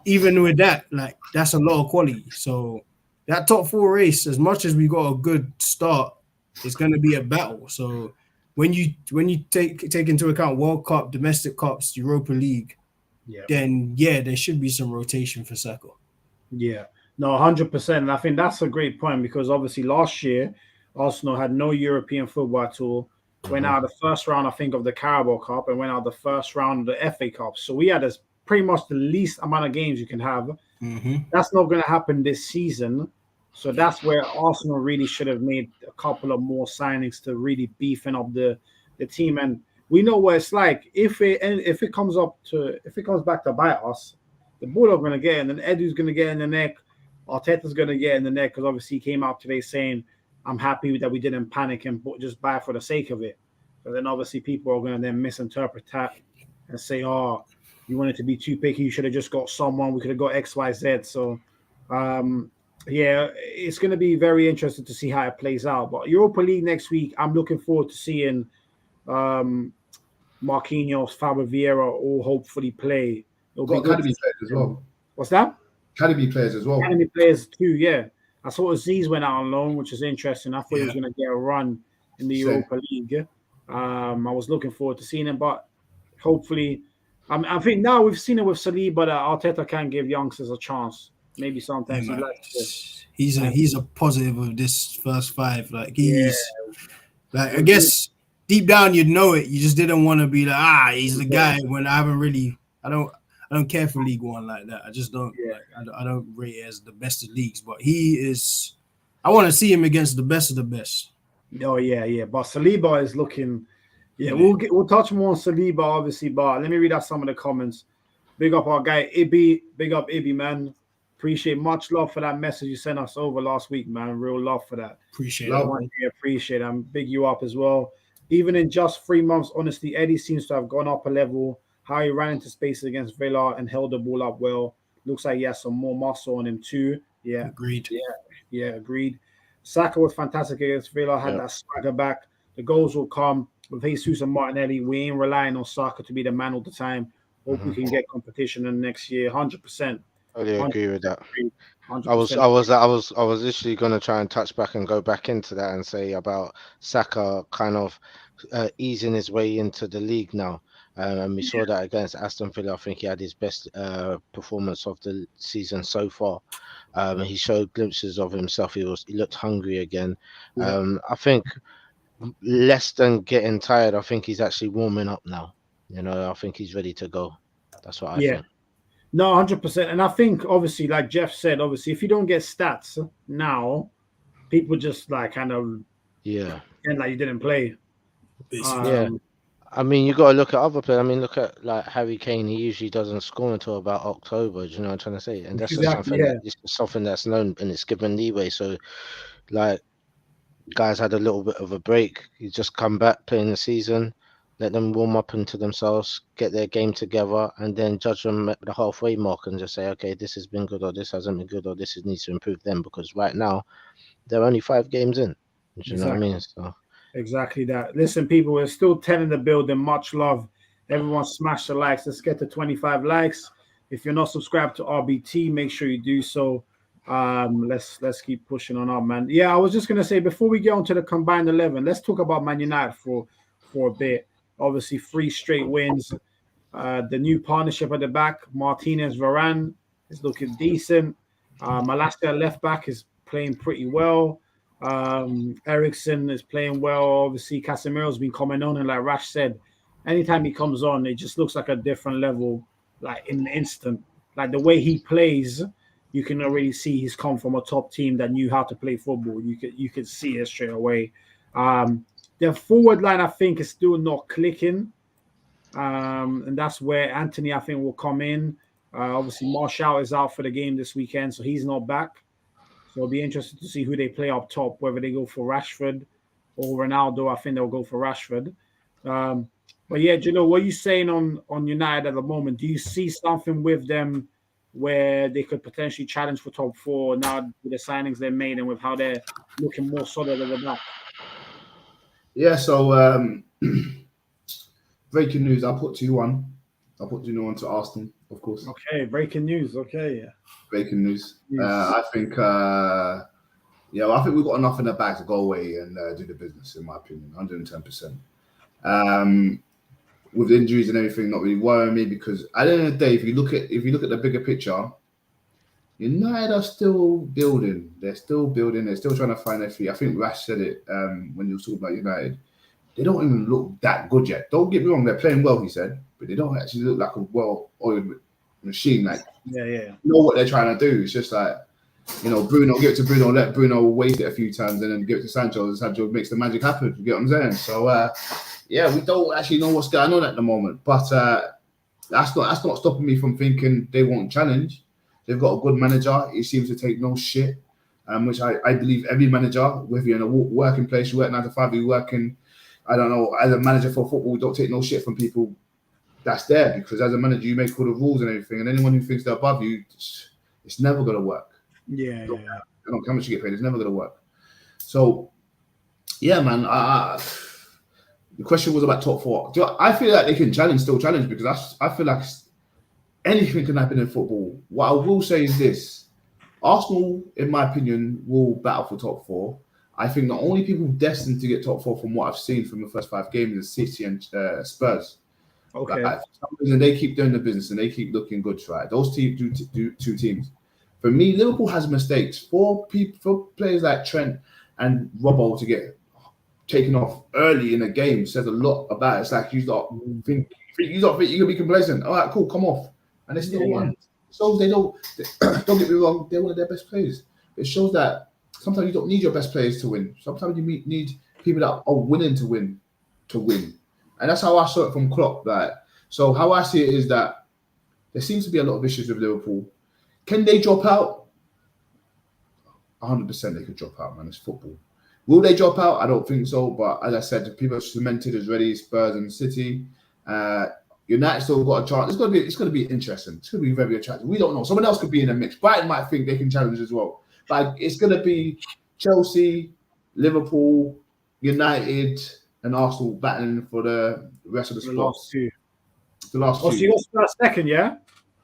even with that, like that's a lot of quality. So that top four race, as much as we got a good start, it's going to be a battle. So when you take into account World Cup, domestic cups, Europa League, then there should be some rotation for Saka. Yeah, no, 100%. And I think that's a great point, because obviously last year Arsenal had no European football at all. went out the first round, I think, of the Carabao Cup, and went out the first round of the FA Cup. So we had pretty much the least amount of games you can have. That's not going to happen this season. So that's where Arsenal really should have made a couple of more signings to really beefing up the team. And we know what it's like. If it comes back to bite us, the ball are going to get in, and Edu's going to get in the neck. Arteta's going to get in the neck because obviously he came out today saying, I'm happy that we didn't panic and just buy for the sake of it. But then obviously people are going to then misinterpret that and say, oh, you wanted to be too picky. You should have just got someone. We could have got X, Y, Z. So, yeah, it's going to be very interesting to see how it plays out. But Europa League next week, I'm looking forward to seeing Marquinhos, Fabio Vieira all hopefully play. We've got academy players as well. What's that? Academy players as well. Academy players too, yeah. I saw Aziz went out on loan, which is interesting. I thought he was going to get a run in the Europa League. I was looking forward to seeing him, but hopefully, I think now we've seen it with Saliba, but Arteta can give youngsters a chance. Maybe sometimes he likes this. He's a positive of this first five. Like like I guess deep down you'd know it. You just didn't want to be like, he's the guy. When I don't care for League One like that. I just don't. Yeah. Like, I don't rate it as the best of leagues, but he is. I want to see him against the best of the best. Oh yeah. But Saliba is looking. Yeah, we'll touch more on Saliba obviously. But let me read out some of the comments. Big up our guy Ibby. Big up Ibby, man. Appreciate much love for that message you sent us over last week, man. Real love for that. Appreciate it. Appreciate it. I'm big you up as well. Even in just 3 months, honestly, Eddie seems to have gone up a level. How he ran into spaces against Villa and held the ball up well. Looks like he has some more muscle on him too. Yeah. Agreed. Yeah, agreed. Saka was fantastic against Villa, had that swagger back. The goals will come. With Jesus and Martinelli, we ain't relying on Saka to be the man all the time. Hope we can get competition in the next year. 100%. I agree with that. 100%. I was literally going to try and touch back and go back into that and say about Saka kind of easing his way into the league now. And we saw that against Aston Villa. I think he had his best performance of the season so far. He showed glimpses of himself. He looked hungry again. I think less than getting tired, I think he's actually warming up now. I think he's ready to go. That's what I think. No, 100%. And I think, obviously, like Jeff said, obviously, if you don't get stats now, people just like kind of and like you didn't play. I mean, you got to look at other players. I mean, look at like Harry Kane. He usually doesn't score until about October. Do you know what I'm trying to say? And that's something that's known, and it's given leeway. So, like, guys had a little bit of a break. You just come back playing the season, let them warm up into themselves, get their game together, and then judge them at the halfway mark and just say, okay, this has been good, or this hasn't been good, or this needs to improve them. Because right now, they're only 5 games in. Do you know what I mean? So. Exactly that. Listen, people, we're still 10 in the building. Much love. Everyone smash the likes. Let's get to 25 likes. If you're not subscribed to RBT, make sure you do so. Let's keep pushing on up, man. Yeah, I was just gonna say before we get on to the combined 11, let's talk about Man United for a bit. Obviously, 3 straight wins. The new partnership at the back, Martinez Varane, is looking decent. Malacia left back is playing pretty well. Ericsson is playing well. Obviously, Casemiro's been coming on, and like Rash said, anytime he comes on, it just looks like a different level, like in an instant. Like the way he plays, you can already see he's come from a top team that knew how to play football. You could see it straight away. The forward line, I think, is still not clicking, and that's where Antony, I think, will come in. Obviously, Martial is out for the game this weekend, so he's not back. So it'll be interesting to see who they play up top, whether they go for Rashford or Ronaldo. I think they'll go for Rashford. But yeah, Gino, what are you saying on United at the moment? Do you see something with them where they could potentially challenge for top 4 now with the signings they made and with how they're looking more solid at the back? Yeah, so breaking news. I'll put 2-1. I'll put 2-1 to Arsenal, of course. Okay, breaking news. Okay, yeah. Breaking news. Yes. I think I think we've got enough in the bag to go away and do the business, in my opinion, 110%. With injuries and everything, not really worrying me, because at the end of the day, if you look at the bigger picture, United are still building. They're still building. They're still trying to find their feet. I think Rash said it when he was talking about United. they don't even look that good yet. Don't get me wrong, they're playing well, he said, but they don't actually look like a well-oiled machine. Like, yeah. know what they're trying to do. It's just like, Bruno, give it to Bruno, let Bruno waste it a few times, and then give it to Sancho, and Sancho makes the magic happen. You get what I'm saying? So, we don't actually know what's going on at the moment. But that's not stopping me from thinking they won't challenge. They've got a good manager. He seems to take no shit, which I believe every manager, whether you're in a working place, you work 9 to 5, you working, I don't know, as a manager for football, don't take no shit from people that's there, because as a manager, you make all the rules and everything, and anyone who thinks they're above you, it's never going to work. Yeah. I don't care how much you get paid, it's never going to work. So, yeah, man, the question was about top 4. I feel like they can still challenge, because I feel like anything can happen in football. What I will say is this: Arsenal, in my opinion, will battle for top 4. I think the only people destined to get top 4 from what I've seen from the first 5 games is City and Spurs. Okay. Like, for some reason, they keep doing the business and they keep looking good, right? Those two teams. For me, Liverpool has mistakes. For players like Trent and Robbo to get taken off early in a game says a lot about it. It's like you think you can be complacent. All right, cool, come off, and they still won. It shows they don't. Don't get me wrong, they're one of their best players. It shows that sometimes you don't need your best players to win. Sometimes you need people that are winning to win, and that's how I saw it from Klopp. So how I see it is that there seems to be a lot of issues with Liverpool. Can they drop out? 100% they could drop out, man. It's football. Will they drop out? I don't think so. But as I said, the people are cemented as ready, Spurs and City. United still got a chance. It's gonna be interesting. It's gonna be very attractive. We don't know. Someone else could be in the mix. Brighton might think they can challenge as well. But it's gonna be Chelsea, Liverpool, United, and Arsenal battling for the rest of the spots. The last two. So you got Spurs second, yeah?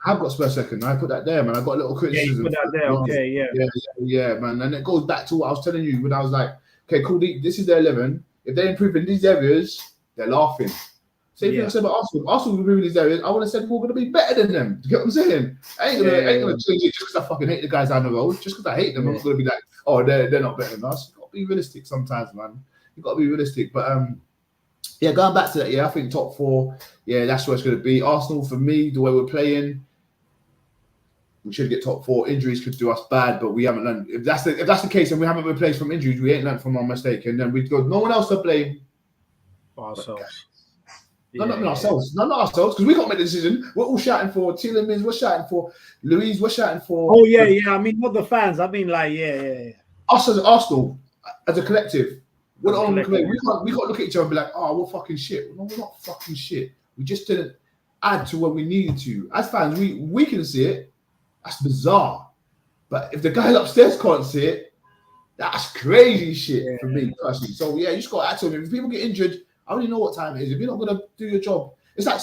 I've got Spurs second. I put that there, man. I got a little criticism. Yeah, you put that there. Okay, yeah, man. And it goes back to what I was telling you when I was like, okay, cool. This is their 11. If they improve in these areas, they're laughing. Same thing I said about Arsenal. Arsenal improve in these areas. I would have said we're going to be better than them. Do you get what I'm saying? I ain't gonna change it just because I fucking hate the guys down the road. Just because I hate them, I'm not going to be like, oh, they're not better than us. You've got to be realistic sometimes, man. You've got to be realistic. But going back to that, I think top 4, that's where it's going to be. Arsenal, for me, the way we're playing, we should get top 4. Injuries could do us bad, but we haven't learned. If that's the case, and we haven't replaced from injuries, we ain't learned from our mistake, and then we've got no one else to blame. Ourselves. Not ourselves, because we can't make the decision. We're all shouting for Tielemans, we're shouting for Louise, we're shouting for. Oh yeah. I mean, not the fans. I mean, like, Us as Arsenal, as a collective, we're the only collective. We can't look at each other and be like, oh, we're fucking shit. No, we're not fucking shit. We just didn't add to what we needed to. As fans, we can see it. That's bizarre. But if the guys upstairs can't see it, that's crazy shit for me personally. So you just got to add to it. If people get injured, I already know what time it is. If you're not gonna do your job, it's like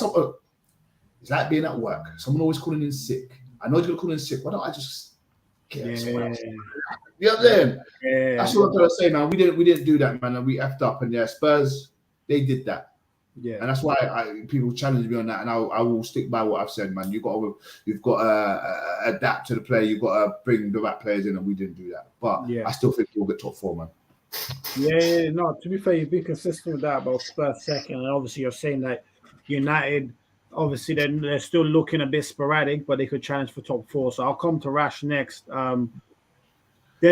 being at work. Someone always calling in sick. I know you're gonna call in sick. Why don't I just get someone else? You know what I'm saying? That's what I'm trying to say, man. We didn't do that, man. And we effed up. And Spurs, they did that. Yeah, and that's why people challenge me on that, and I will stick by what I've said, man. You've got to adapt to the play. You've got to bring the right players in, and we didn't do that. But I still think we'll get top 4, man. No, to be fair, you've been consistent with that about Spurs second, and obviously you're saying that United, obviously they're still looking a bit sporadic, but they could challenge for top 4. So I'll come to Rash next. The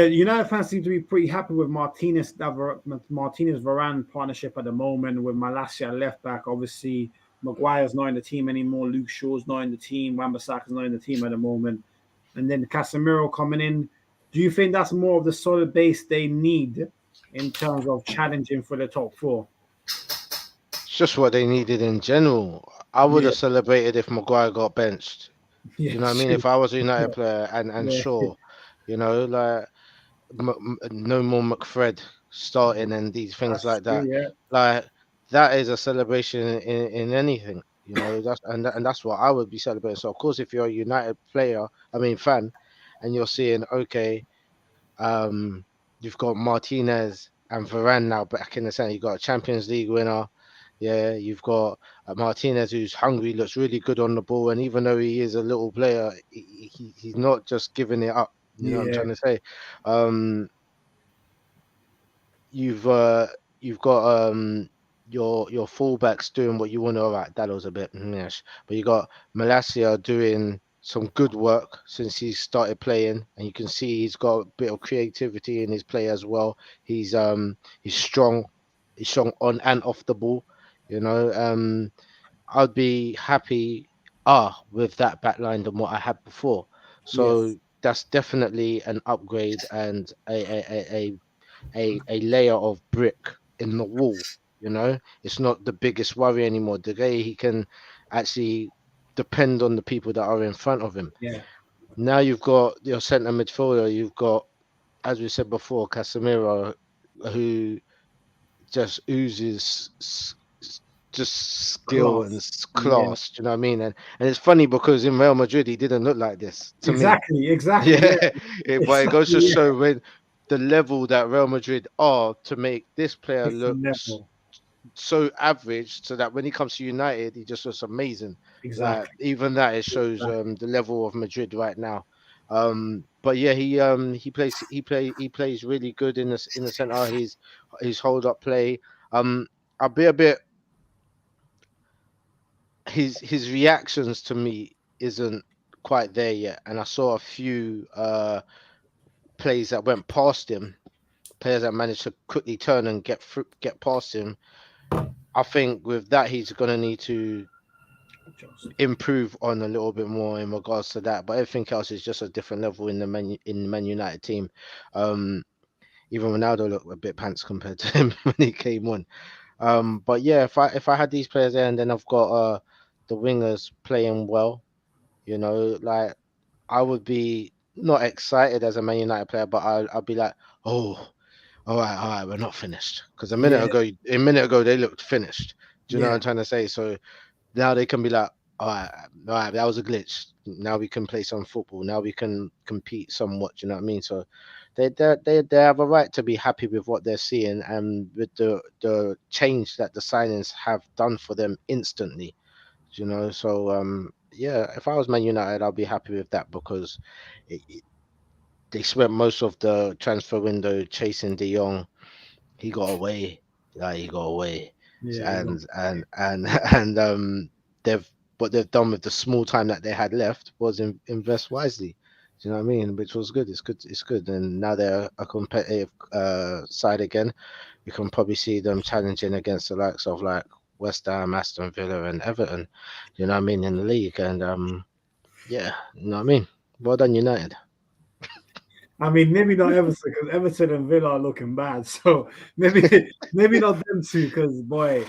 United fans seem to be pretty happy with Martinez-Varane partnership at the moment, with Malacia at left back. Obviously, Maguire's not in the team anymore. Luke Shaw's not in the team. Wan-Bissaka's not in the team at the moment. And then Casemiro coming in. Do you think that's more of the solid base they need in terms of challenging for the top 4? It's just what they needed in general. I would have celebrated if Maguire got benched. You know what I mean? If I was a United player and Shaw, like no more McFred starting and these things like that. Like that is a celebration in anything, that's what I would be celebrating. So of course, if you're a United fan, and you're seeing you've got Martinez and Varane now back in the centre. You've got a Champions League winner. Yeah, you've got Martinez who's hungry, looks really good on the ball, and even though he is a little player, he's not just giving it up. You know what I'm trying to say? You've got your fullbacks doing what you want to. All right, Dalot's a bit meh, but you got Malacia doing some good work since he started playing, and you can see he's got a bit of creativity in his play as well. He's strong. He's strong on and off the ball. I'd be happy with that backline than what I had before. So Yes. that's definitely an upgrade and a layer of brick in the wall. It's not the biggest worry anymore. The way he can actually depend on the people that are in front of him. Yeah. Now you've got your centre midfielder. You've got, as we said before, Casemiro, who just oozes just skill and Class. Yeah. class. Do you know what I mean? And it's funny because in Real Madrid he didn't look like this to me. Exactly. Yeah, Yeah. but it goes to Exactly, yeah. show when the level that Real Madrid are to make this player look Different level. so average, so that when he comes to United, he just looks amazing. Like Exactly. even that, it shows the level of Madrid right now. But yeah, he plays really good in the center. His hold up play. I'll be a bit. His reactions to me isn't quite there yet, and I saw a few plays that went past him, players that managed to quickly turn and get past him. I think with that he's gonna need to improve on a little bit more in regards to that, but everything else is just a different level in the Man United team. Even Ronaldo looked a bit pants compared to him when he came on. But yeah, if I had these players there, and then I've got the wingers playing well, like I would be not excited as a Man United player, but I'll be like, oh, all right, we're not finished, because a minute ago they looked finished. Do you know what I'm trying to say? So now they can be like, all right, that was a glitch. Now we can play some football. Now we can compete somewhat. Do you know what I mean? So they have a right to be happy with what they're seeing and with the change that the signings have done for them instantly. So yeah, if I was Man United, I'll be happy with that, because they spent most of the transfer window chasing De Jong. He got away. Yeah. And what they've done with the small time that they had left was invest wisely. Do you know what I mean? Which was good. It's good. And now they're a competitive side again. You can probably see them challenging against the likes of like West Ham, Aston Villa, and Everton. You know what I mean, in the league. And yeah, you know what I mean. Well done, United. I mean, maybe not Everton, because Everton and Villa are looking bad. So maybe not them two, because boy,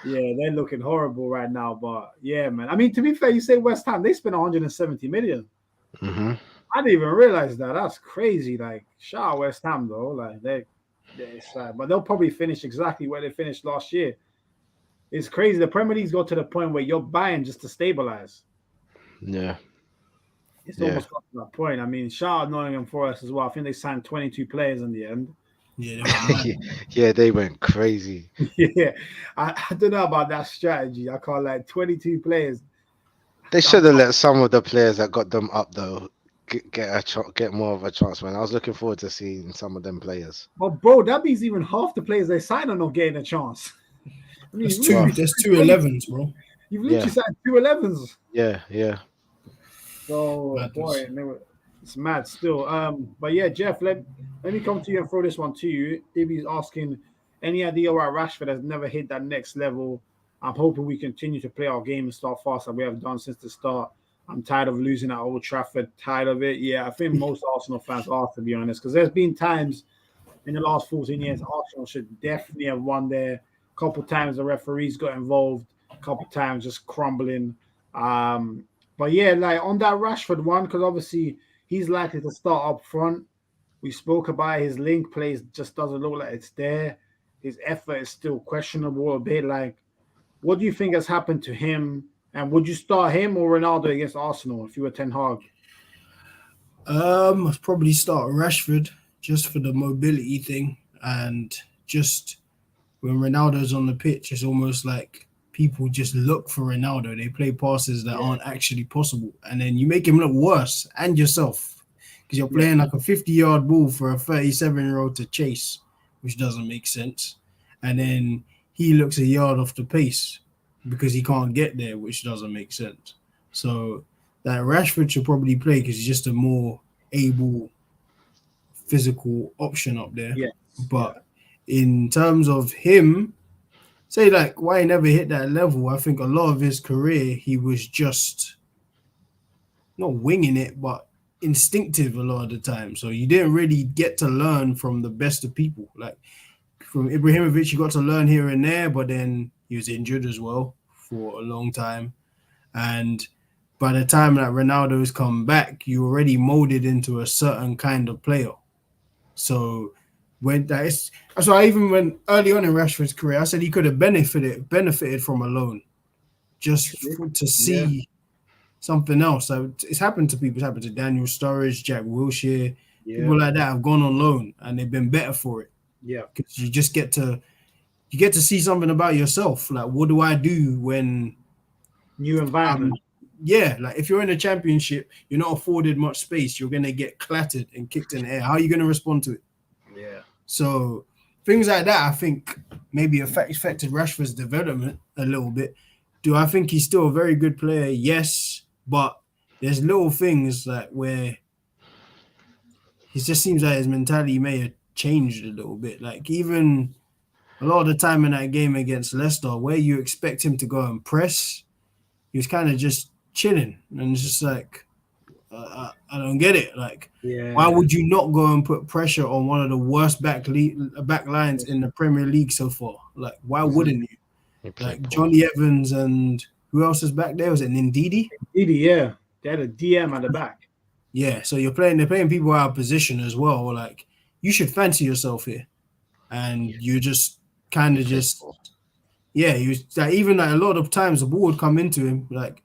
yeah, they're looking horrible right now. But yeah, man. I mean, to be fair, you say West Ham, they spent 170 million. Mm-hmm. I didn't even realize that. That's crazy. Like, shout out West Ham though. Like they're sad, but they'll probably finish exactly where they finished last year. It's crazy. The Premier League's got to the point where you're buying just to stabilize. Yeah. It's almost got to that point. I mean, shout out Nottingham Forest as well. I think they signed 22 players in the end. Yeah, they went crazy. Yeah, I don't know about that strategy. I call like 22 players. They should have let some of the players that got them up though get more of a chance, man. I was looking forward to seeing some of them players. But bro, that means even half the players they sign are not getting a chance. I mean, there's two 11s, bro. You've literally signed 2 11s. Yeah. So boy, it's mad still. But yeah, Jeff, let me come to you and throw this one to you. Ibby's asking, any idea why Rashford has never hit that next level? I'm hoping we continue to play our game and start fast like we have done since the start. I'm tired of losing at Old Trafford. Tired of it. Yeah, I think most Arsenal fans are, to be honest, because there's been times in the last 14 years Arsenal should definitely have won there. A couple times the referees got involved. A couple times just crumbling. But yeah, like on that Rashford one, because obviously he's likely to start up front. We spoke about his link plays, just doesn't look like it's there. His effort is still questionable a bit. Like, what do you think has happened to him? And would you start him or Ronaldo against Arsenal if you were Ten Hag? I'd probably start Rashford just for the mobility thing, and just when Ronaldo's on the pitch, it's almost like people just look for Ronaldo. They play passes that aren't actually possible, and then you make him look worse and yourself, because you're playing like a 50-yard ball for a 37-year-old to chase, which doesn't make sense. And then he looks a yard off the pace because he can't get there, which doesn't make sense. So that Rashford should probably play because he's just a more able physical option up there. Yeah. But in terms of him, say like why he never hit that level, I think a lot of his career he was just not winging it, but instinctive a lot of the time. So you didn't really get to learn from the best of people. Like from Ibrahimovic, you got to learn here and there, but then he was injured as well for a long time. And by the time that Ronaldo's come back, you already molded into a certain kind of player. So when that's why even when early on in Rashford's career, I said he could have benefited from a loan, just to see something else. So it's happened to people. It's happened to Daniel Sturridge, Jack Wilshere, people like that have gone on loan and they've been better for it. Yeah, because you just get to see something about yourself. Like, what do I do when new environment? Like if you're in a championship, you're not afforded much space. You're gonna get clattered and kicked in the air. How are you gonna respond to it? Yeah. So things like that, I think maybe affected Rashford's development a little bit. Do I think he's still a very good player? Yes, but there's little things like where he just seems like his mentality may have changed a little bit. Like even a lot of the time in that game against Leicester, where you expect him to go and press, he was kind of just chilling, and it's just like I don't get it. Like, why would you not go and put pressure on one of the worst back lines in the Premier League so far? Like, why wouldn't you? Like Johnny Evans and who else is back there? Was it Ndidi? Ndidi, yeah. They had a DM at the back. Yeah, so they're playing people out of position as well. Like, you should fancy yourself here, and you just kind of just he was like, even like a lot of times the ball would come into him like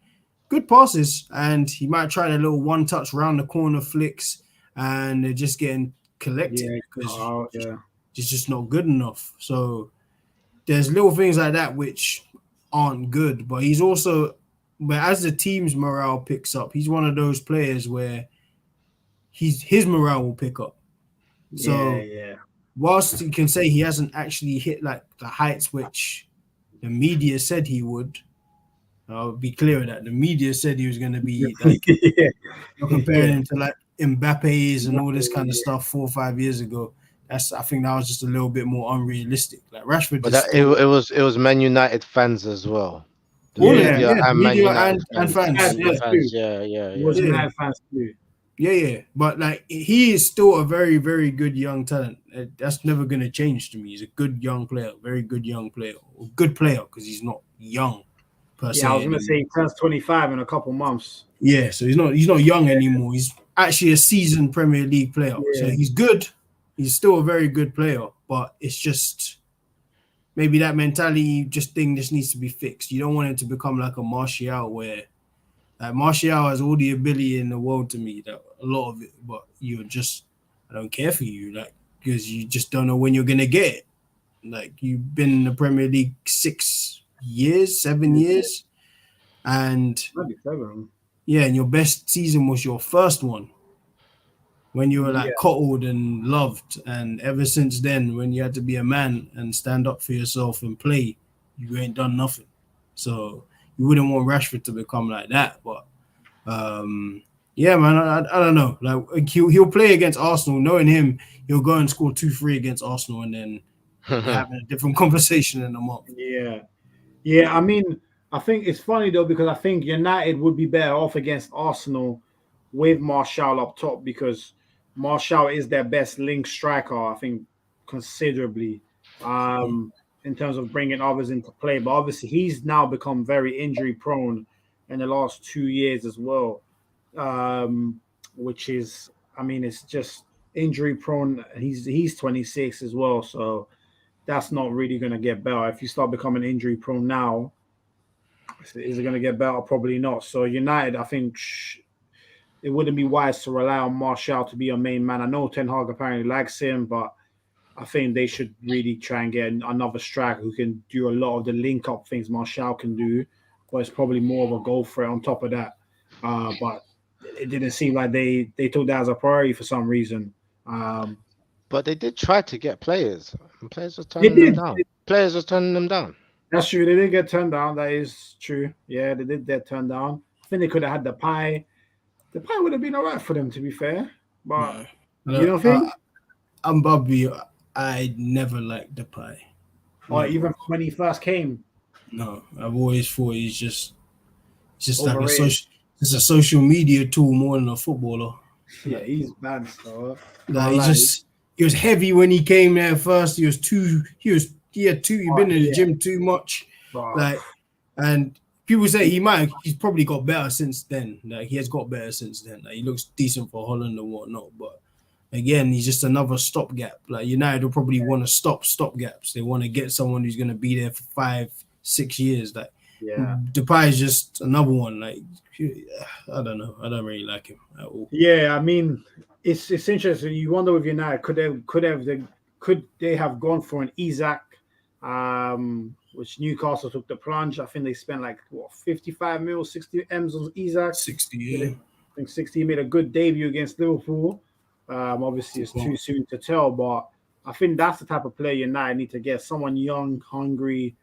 good passes, and he might try a little one touch round the corner flicks, and they're just getting collected because it's just not good enough. So there's little things like that which aren't good, but he's also, but as the team's morale picks up, he's one of those players where his morale will pick up. So whilst you can say he hasn't actually hit like the heights which the media said he would, I'll be clear with that. The media said he was going to be like you're comparing him to like Mbappe's and all this kind of stuff 4 or 5 years ago. I think that was just a little bit more unrealistic. Like Rashford, but it was Man United fans as well. Media and Man United fans. Yeah. It was United fans too. Yeah. But like he is still a very, very good young talent. That's never going to change to me. He's a good young player, very good young player, or good player because he's not young per se. I was going to say he turns 25 in a couple months. Yeah, so he's not young anymore. He's actually a seasoned Premier League player. Yeah. So he's good. He's still a very good player, but it's just maybe that mentality thing just needs to be fixed. You don't want him to become like a Martial where Martial has all the ability in the world to me, that a lot of it, but you're just, I don't care for you, like, because you just don't know when you're gonna get it. Like, you've been in the Premier League 7 years, and and your best season was your first one when you were like coddled and loved, and ever since then, when you had to be a man and stand up for yourself and play, you ain't done nothing. So you wouldn't want Rashford to become like that, but man, I don't know. Like he'll play against Arsenal, knowing him, he'll go and score 2-3 against Arsenal, and then having a different conversation in a month. Yeah. I mean, I think it's funny though, because I think United would be better off against Arsenal with Martial up top, because Martial is their best link striker, I think, considerably. In terms of bringing others into play. But obviously, he's now become very injury-prone in the last 2 years as well, which is, I mean, it's just injury-prone. He's 26 as well, so that's not really going to get better. If you start becoming injury-prone now, is it going to get better? Probably not. So United, I think it wouldn't be wise to rely on Martial to be a main man. I know Ten Hag apparently likes him, but I think they should really try and get another striker who can do a lot of the link-up things Martial can do, but it's probably more of a goal threat on top of that. But it didn't seem like they took that as a priority for some reason. But they did try to get players, and players were turning them down. players are turning them down. That's true. They did get turned down. That is true. Yeah, they did get turned down. I think they could have had the pie. The pie would have been all right for them, to be fair. But you don't think? I'm Bobby. I never liked the pie. Or even when he first came. No, I've always thought he's just like Overrated. it's a social media tool more than a footballer. Yeah, he's bad, so. Like he was heavy when he came there first. He had been in the gym too much. Like, and people say he's probably got better since then. Like, he has got better since then. Like, he looks decent for Holland and whatnot, but again, he's just another stopgap. Like, United will probably want to stop stopgaps. They want to get someone who's going to be there for 5-6 years. Like, Depay is just another one. Like, I don't know. I don't really like him at all. Yeah, I mean, it's interesting. You wonder with United, could they have gone for an Isak, which Newcastle took the plunge. I think they spent like 55 mil, 60 M's on Isak. 60, yeah. I think 60 made a good debut against Liverpool. Obviously, it's too soon to tell, but I think that's the type of player United need to get. Someone young, hungry,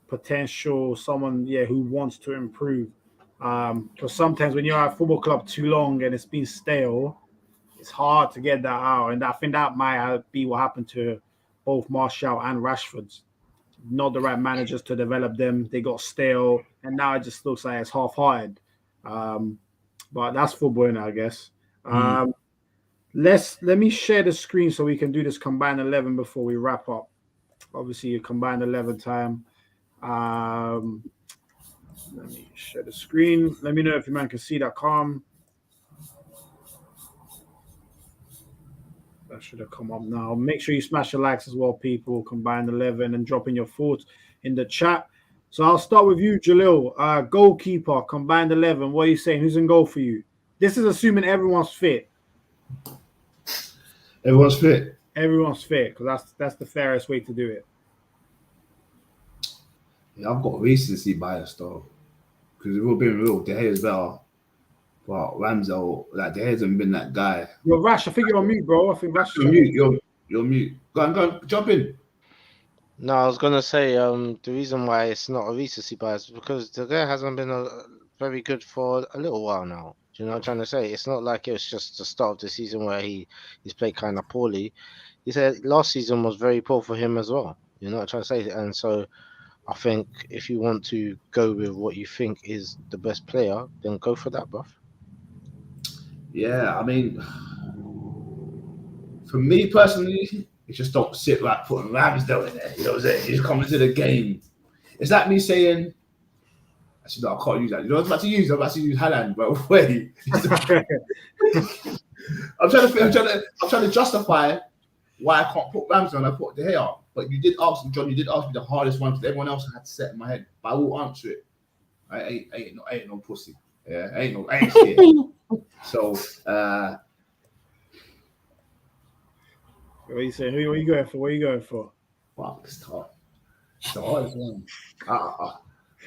potential, someone who wants to improve. Because sometimes when you're at a football club too long and it's been stale, it's hard to get that out. And I think that might be what happened to both Martial and Rashford. Not the right managers to develop them. They got stale, and now it just looks like it's half-hearted. But that's football, I guess. Let me share the screen so we can do this combined 11 before we wrap up. Obviously, your combined 11 time. Let me share the screen. Let me know if you man can see that calm. That should have come up now. Make sure you smash the likes as well, people. Combined 11 and drop in your thoughts in the chat. So I'll start with you, Jalil. Goalkeeper, combined 11. What are you saying? Who's in goal for you? This is assuming everyone's fit. Everyone's fit. Everyone's fit, because that's the fairest way to do it. Yeah, I've got recency bias though, because we're being real. De Gea's better, but Ramsdale, like De Gea hasn't been that guy. You're Rash. I think you're on mute, bro. I think Rash. You're mute. You're mute. Go on, jump in. No, I was gonna say the reason why it's not a recency bias is because De Gea hasn't been very good for a little while now. Do you know what I'm trying to say? It's not like it was just the start of the season where he's played kind of poorly. He said last season was very poor for him as well. You know what I'm trying to say? And so I think if you want to go with what you think is the best player, then go for that, bruv. Yeah, I mean, for me personally, it's just don't sit like putting Ramsdale in there. You know what I'm saying? He's coming to the game. It's like me saying, actually, no, I can't use that. You know what I'm about to use? I'm about to use Haaland, but wait. I'm trying to justify why I can't put Ramsdale and I put De Gea. But you did ask me, John. You did ask me the hardest one because everyone else had to set in my head. But I will answer it. I ain't no pussy. Yeah, I ain't shit. So, what are you saying? Who are you going for? What are you going for? Wow, it's tough. It's the hardest one.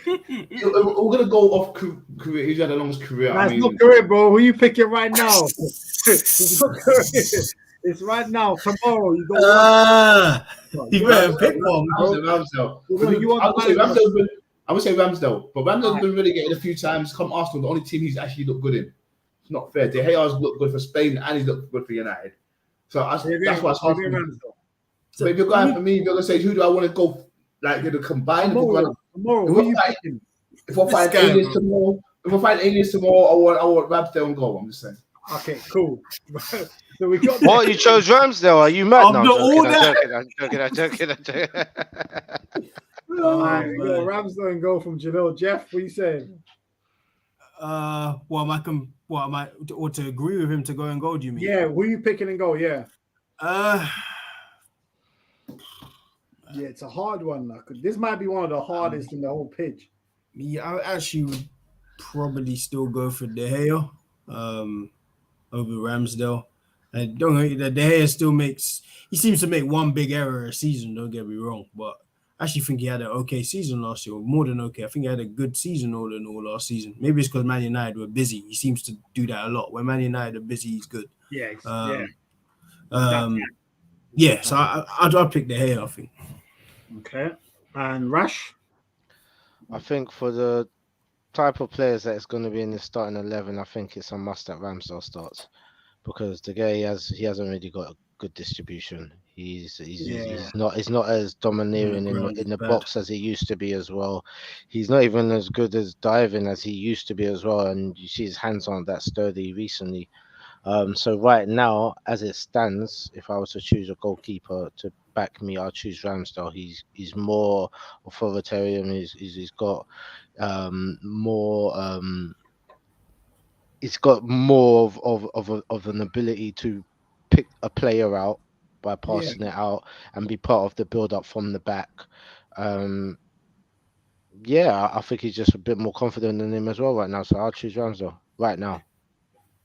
We're gonna go off career. He's had the longest career. That's not career, bro. Who you picking right now? It's not career. It's right now. Tomorrow you go. You better pick one, bro. Ramsdale. I would say Ramsdale, but Ramsdale's been relegated a few times. Come Arsenal, the only team he's actually looked good in. It's not fair. De Gea's looked good for Spain and he's looked good for United. So that's why it's hard for me. So if you're going for me, you're gonna say who do I want to go like in the combined? Tomorrow. If I find aliens tomorrow, I want Ramsdale and goal. I'm just saying. Okay, cool. So we got. What, you chose Ramsdale? Are you mad? I'm joking. We got Ramsdale and goal from Jalil. Jeff, what are you saying? Or to agree with him to go and goal? Do you mean? Yeah, who are you picking and goal? Yeah. Yeah, it's a hard one. This might be one of the hardest in the whole pitch. Yeah, I actually would probably still go for De Gea over Ramsdale. And don't get De Gea still he seems to make one big error a season, don't get me wrong, but I actually think he had an okay season last year, more than okay. I think he had a good season all in all last season. Maybe it's because Man United were busy. He seems to do that a lot. When Man United are busy, he's good. Yeah. So I'd pick De Gea, I think. Okay. And Rash? I think for the type of players that is going to be in the starting 11, I think it's a must that Ramsdale starts because the guy he hasn't really got a good distribution. He's not as domineering in the box as he used to be as well. He's not even as good as diving as he used to be as well. And you see his hands aren't that sturdy recently. So right now, as it stands, if I was to choose a goalkeeper to back me, I'll choose Ramsdale. He's more authoritarian. He's got more he's got more of an ability to pick a player out by passing it out and be part of the build up from the back. I think he's just a bit more confident than him as well right now. So I'll choose Ramsdale right now.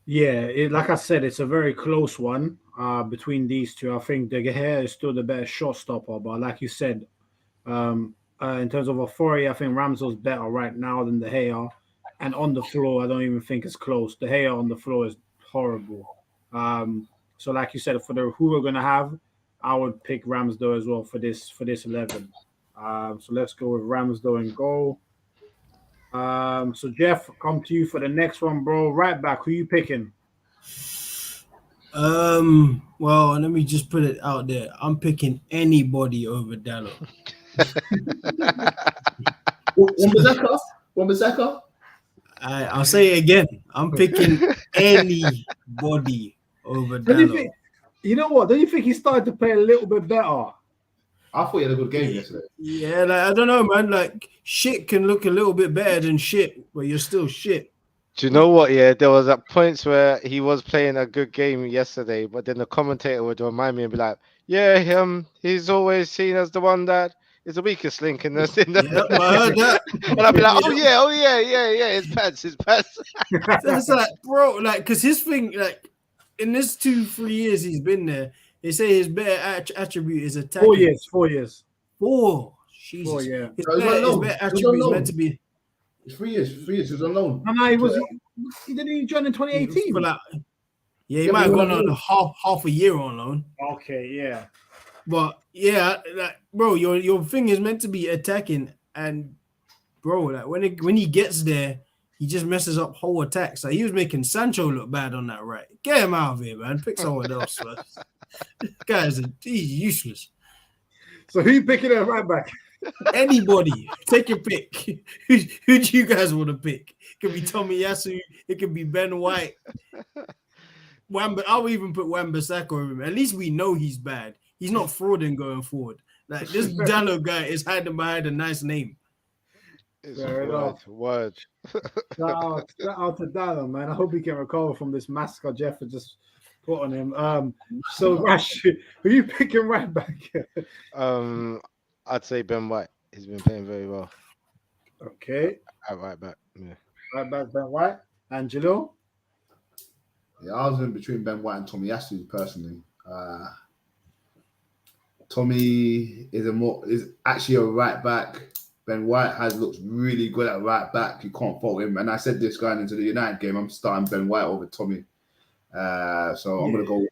Yeah, like I said, it's a very close one between these two. I think De Gea is still the better shot stopper, but like you said, in terms of authority, I think Ramsdale's better right now than De Gea. And on the floor, I don't even think it's close. De Gea on the floor is horrible. So like you said, for the who we're gonna have, I would pick Ramsdale as well for this 11. So let's go with Ramsdale in goal. So Jeff, come to you for the next one, bro. Right back, who you picking? Well, let me just put it out there. I'm picking anybody over Dalot. Wan-Bissaka? I'll say it again. I'm picking anybody over Dalot. You know what? Don't you think he started to play a little bit better? I thought he had a good game yesterday. Yeah, I don't know, man. Like, shit can look a little bit better than shit, but you're still shit. Do you know what? Yeah, there was at points where he was playing a good game yesterday, but then the commentator would remind me and be like, "Yeah, he's always seen as the one that is the weakest link in the." Yep, I heard that. And I'd be like, "Oh yeah, his pants." That's like, bro, like, because his thing, like, in this 2-3 years he's been there, they say his better attribute is attacking. 4 years. 4 years. 4. Jesus. 4, yeah. His better attribute is meant to be. It's 3 years. 3 years. He was on loan. No, he didn't join in 2018. He might have gone on half a year on loan. Okay, yeah. But yeah, like, bro, your thing is meant to be attacking, and bro, like when he gets there, he just messes up whole attacks. Like, he was making Sancho look bad on that right. Get him out of here, man. Pick someone else first. Guys, he's useless. So who you picking at right back? Anybody, take your pick. Who do you guys want to pick? It could be Tomiyasu. It could be Ben White. I'll even put Wan-Bissaka over him. At least we know he's bad. He's not frauding going forward. Like, this Dalot guy is hiding behind a nice name. It's word. Shout out to Dalot, man. I hope he can recover from this massacre Jeff had just put on him. So Rash, who you picking right back? I'd say Ben White. He's been playing very well. Okay. Right back. Yeah. Right back, Ben White. Angelo? Yeah, I was in between Ben White and Tomiyasu personally. Tommy is actually a right back. Ben White looks really good at right back. You can't fault him. And I said this going into the United game, I'm starting Ben White over Tommy. So I'm gonna go with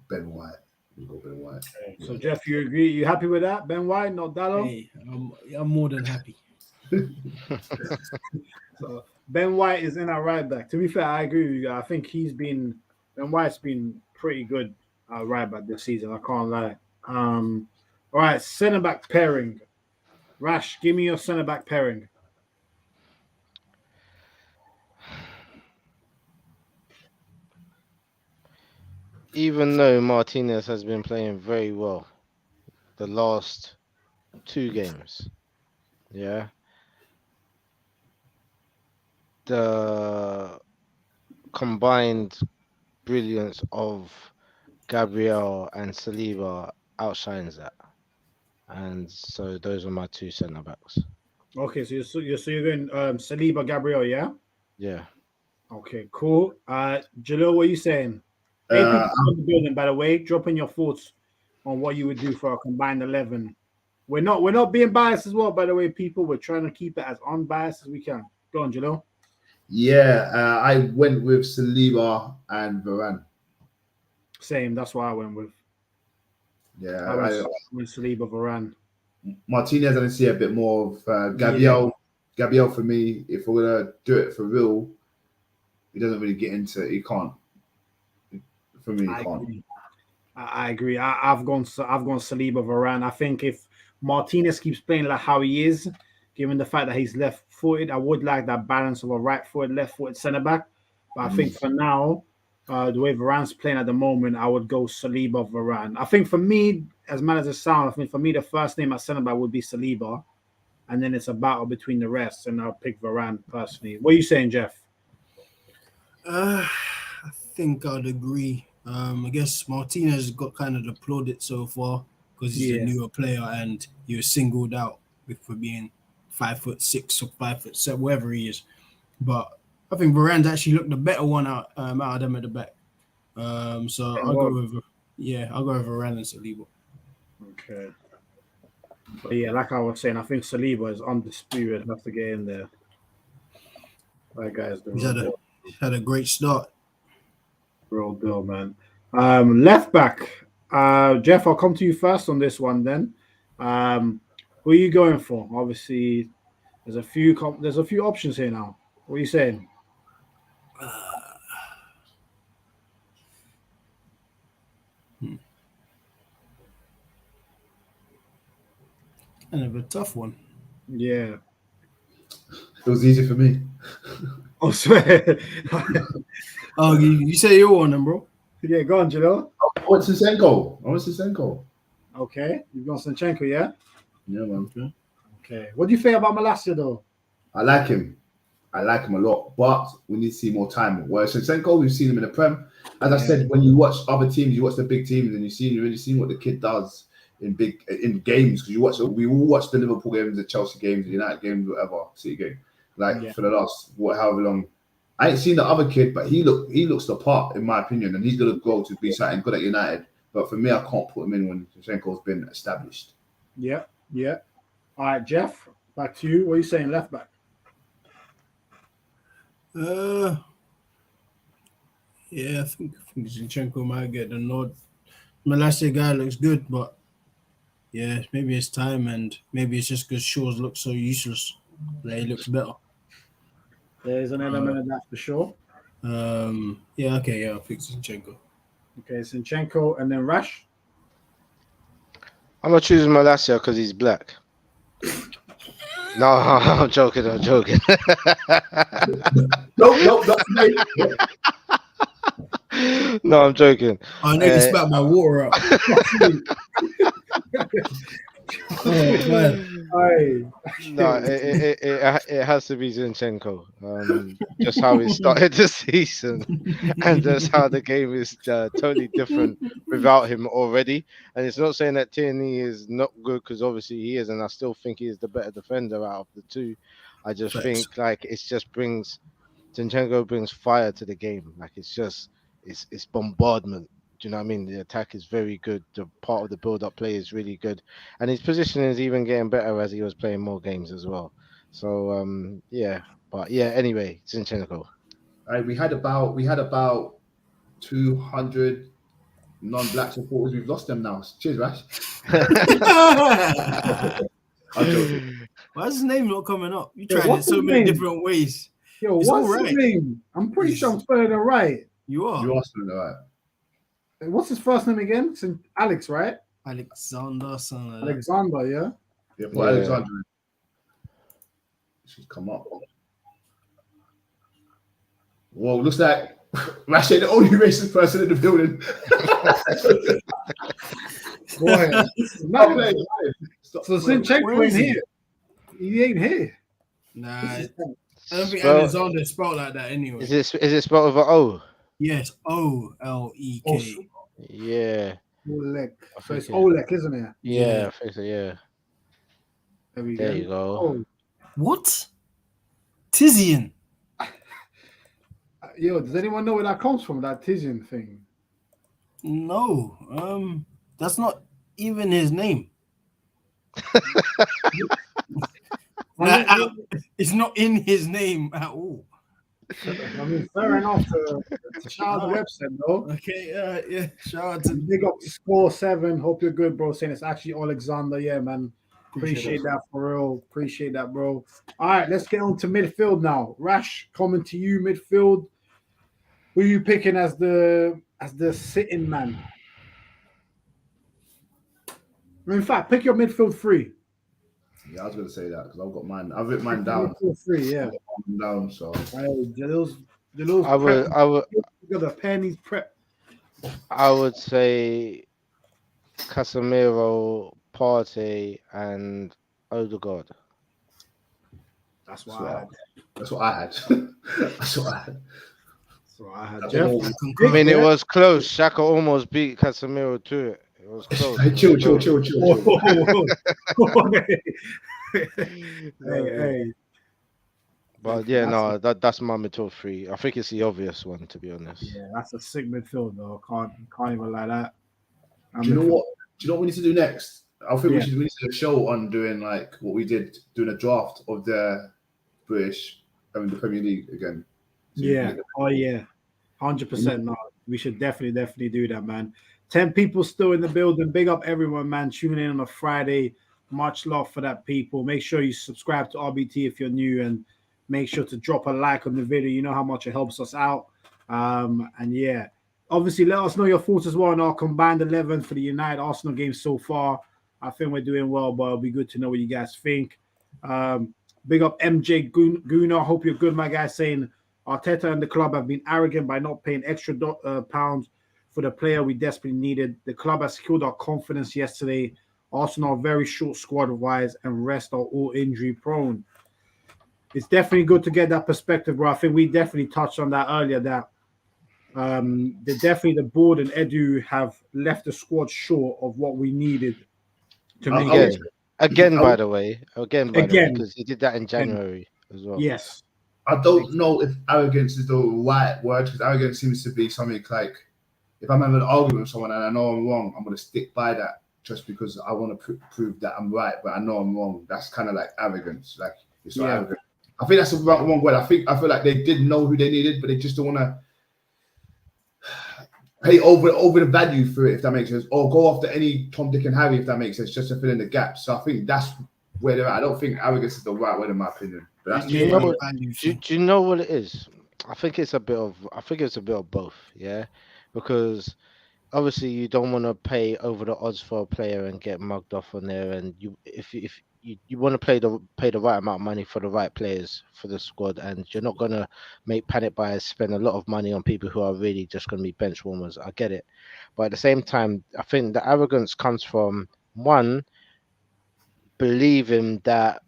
Ben White. Okay. So Jeff, you agree? You happy with that? Ben White, not Dalot? Hey, I'm more than happy. So Ben White is in our right back. To be fair, I agree with you. I think Ben White's been pretty good right back this season. I can't lie. All right, centre back pairing. Rash, give me your centre back pairing. Even though Martinez has been playing very well the last 2 games, yeah, the combined brilliance of Gabriel and Saliba outshines that, and so those are my 2 centre backs. Okay, so you're going Saliba, Gabriel, yeah? Yeah. Okay, cool. Jalil, what are you saying? Hey, people in the building, by the way, drop in your thoughts on what you would do for a combined 11. We're not being biased as well, by the way, people. We're trying to keep it as unbiased as we can. Go on, Jalil. Yeah, I went with Saliba and Varane. Same. That's what I went with. Yeah, I went Saliba, Varane. Martinez, I see a bit more of Gabriel. Yeah. Gabriel, for me, if we're gonna do it for real, he doesn't really get into it. He can't. For me, he can't. I agree. I've gone Saliba, Varane. I think if Martinez keeps playing like how he is, given the fact that he's left-footed, I would like that balance of a right-footed, left-footed centre back. But I think for now, the way Varane's playing at the moment, I would go Saliba, Varane. I think for me, as mad as it sounds, I think for me the first name at centre back would be Saliba, and then it's a battle between the rest, and I'll pick Varane personally. What are you saying, Jeff? I think I'd agree. I guess Martinez got kind of the plaudit so far because he's a newer player and he was singled out for being 5'6" or 5'7", whatever he is. But I think Varane's actually looked the better one out of them at the back. So I'll go with Varane and Saliba. Okay. But yeah, like I was saying, I think Saliba is undisputed. Has to get in there. That guy's doing had a great start. Real deal, man. Left back. Jeff, I'll come to you first on this one then. Who are you going for? Obviously, there's a few options here now. What are you saying? Kind of a tough one. Yeah. It was easy for me. I swear. Oh, you say your one then, bro? Yeah, go on, Jalil. I want Zinchenko. Okay. You've got Zinchenko, yeah? Yeah, man. Okay. What do you think about Malacia, though? I like him a lot, but we need to see more time. Whereas Zinchenko, we've seen him in the Prem. As I said, when you watch other teams, you watch the big teams, and you really see what the kid does in games. Because we all watch the Liverpool games, the Chelsea games, the United games, whatever, City game. For the last however long. I ain't seen the other kid, but he looks the part in my opinion, and he's gonna grow to be something good at United. But for me, I can't put him in when Zinchenko's been established. Yeah. All right, Jeff, back to you. What are you saying, left back? I think Zinchenko might get the nod. Malacia guy looks good, but yeah, maybe it's time, and maybe it's just because Shaw's looks so useless that he looks better. There's an element of that for sure. I'll pick Zinchenko. Okay, Zinchenko, and then Rash. I'm gonna choose Malacia because he's black. No, I'm joking. No, I'm joking. I need to spat my water out. No, it has to be Zinchenko. Just how he started the season, and just how the game is totally different without him already. And it's not saying that Tierney is not good, because obviously he is, and I still think he is the better defender out of the two. I just think Zinchenko brings fire to the game. Like it's bombardment. Do you know what I mean? The attack is very good. The part of the build-up play is really good, and his positioning is even getting better as he was playing more games as well. So anyway, Zinchenko. We had about 200 non-black supporters. We've lost them now. Cheers, Rash. I'm joking. Why is his name not coming up? You tried it so many different ways. Yo, what's his name? I'm pretty sure I'm spelling it right. You are spelling it right. What's his first name again? It's Alex, right? Alexander, yeah? Yeah, but Alexander should come up. Whoa, looks like Rash ain't the only racist person in the building. Boy, so Zinchenko ain't here. He ain't here. Nah, I don't think Alexander is spelled like that anyway. Is it spelled with an O? Yes, Olek. Yeah. Oleg. So it's Oleg, isn't it? Yeah, I think so, yeah. There you go. Oh. What? Tizian. Yo, does anyone know where that comes from, that Tizian thing? No. That's not even his name. It's not in his name at all. I mean, fair enough to shout out the website, though. Okay, yeah. Shout out to Big up Score 7. Hope you're good, bro. Saying it's actually Alexander. Yeah, man. Appreciate that for real. Appreciate that, bro. All right, let's get on to midfield now. Rash, coming to you, midfield. Who are you picking as the sitting man? In fact, pick your midfield three. Yeah, I was going to say that because I've got mine. I've written mine down. Midfield three, yeah. Down, so I would the pennies prep. I would say Casemiro, Partey, and Odegaard. That's what I had. That's what I had. That's what I had. So I had That's Jeff. all. I mean, it was close. Shaka almost beat Casemiro to it. It was close. Chill. Hey. But yeah, no, that's my midfield three. I think it's the obvious one, to be honest. Yeah, that's a sick midfield though. Can't even like that. Do you know what? Do you know what we need to do next? I think we need to do a show on doing like what we did, doing a draft of the British, the Premier League again. So yeah. Oh yeah. 100%. No, we should definitely do that, man. 10 people still in the building. Big up everyone, man. Tuning in on a Friday. Much love for that, people. Make sure you subscribe to RBT if you're new, and make sure to drop a like on the video. You know how much it helps us out. And yeah, obviously let us know your thoughts as well on our combined 11 for the United Arsenal game so far. I think we're doing well, but it'll be good to know what you guys think. Big up MJ Guna. Hope you're good, my guy. Saying Arteta and the club have been arrogant by not paying extra pounds for the player we desperately needed. The club has killed our confidence yesterday. Arsenal are very short squad-wise, and rest are all injury-prone. It's definitely good to get that perspective, bro. I think we definitely touched on that earlier, that the board and Edu have left the squad short of what we needed to make it. Again, by the way, because he did that in January as well. Yes. I don't know if arrogance is the right word, because arrogance seems to be something like, if I'm having an argument with someone and I know I'm wrong, I'm going to stick by that just because I want to prove that I'm right, but I know I'm wrong. That's kind of like arrogance. Like, it's not arrogant. I think that's the wrong word. I feel like they did know who they needed, but they just don't want to pay over the value for it, if that makes sense, or go after any Tom, Dick, and Harry, if that makes sense, just to fill in the gaps. So I think that's where they're at. I don't think arrogance is the right word, in my opinion. But that's do you know what it is? I think it's a bit of both, yeah, because obviously you don't want to pay over the odds for a player and get mugged off on there, and if you want to pay the right amount of money for the right players for the squad, and you're not going to make panic buyers spend a lot of money on people who are really just going to be bench warmers. I get it. But at the same time, I think the arrogance comes from, one, believing that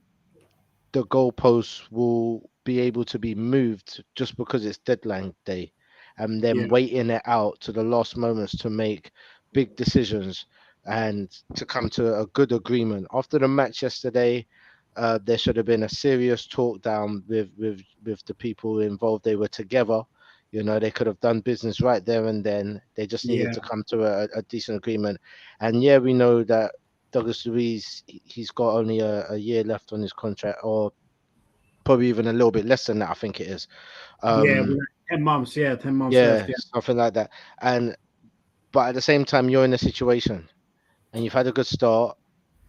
the goalposts will be able to be moved just because it's deadline day, and then waiting it out to the last moments to make big decisions and to come to a good agreement. After the match yesterday, there should have been a serious talk down with the people involved. They were together. You know, they could have done business right there and then. They just needed to come to a decent agreement. And yeah, we know that Douglas Luiz, he's got only a year left on his contract, or probably even a little bit less than that, I think it is. 10 months. 10 months left. Yeah, something like that. But at the same time, you're in a situation and you've had a good start,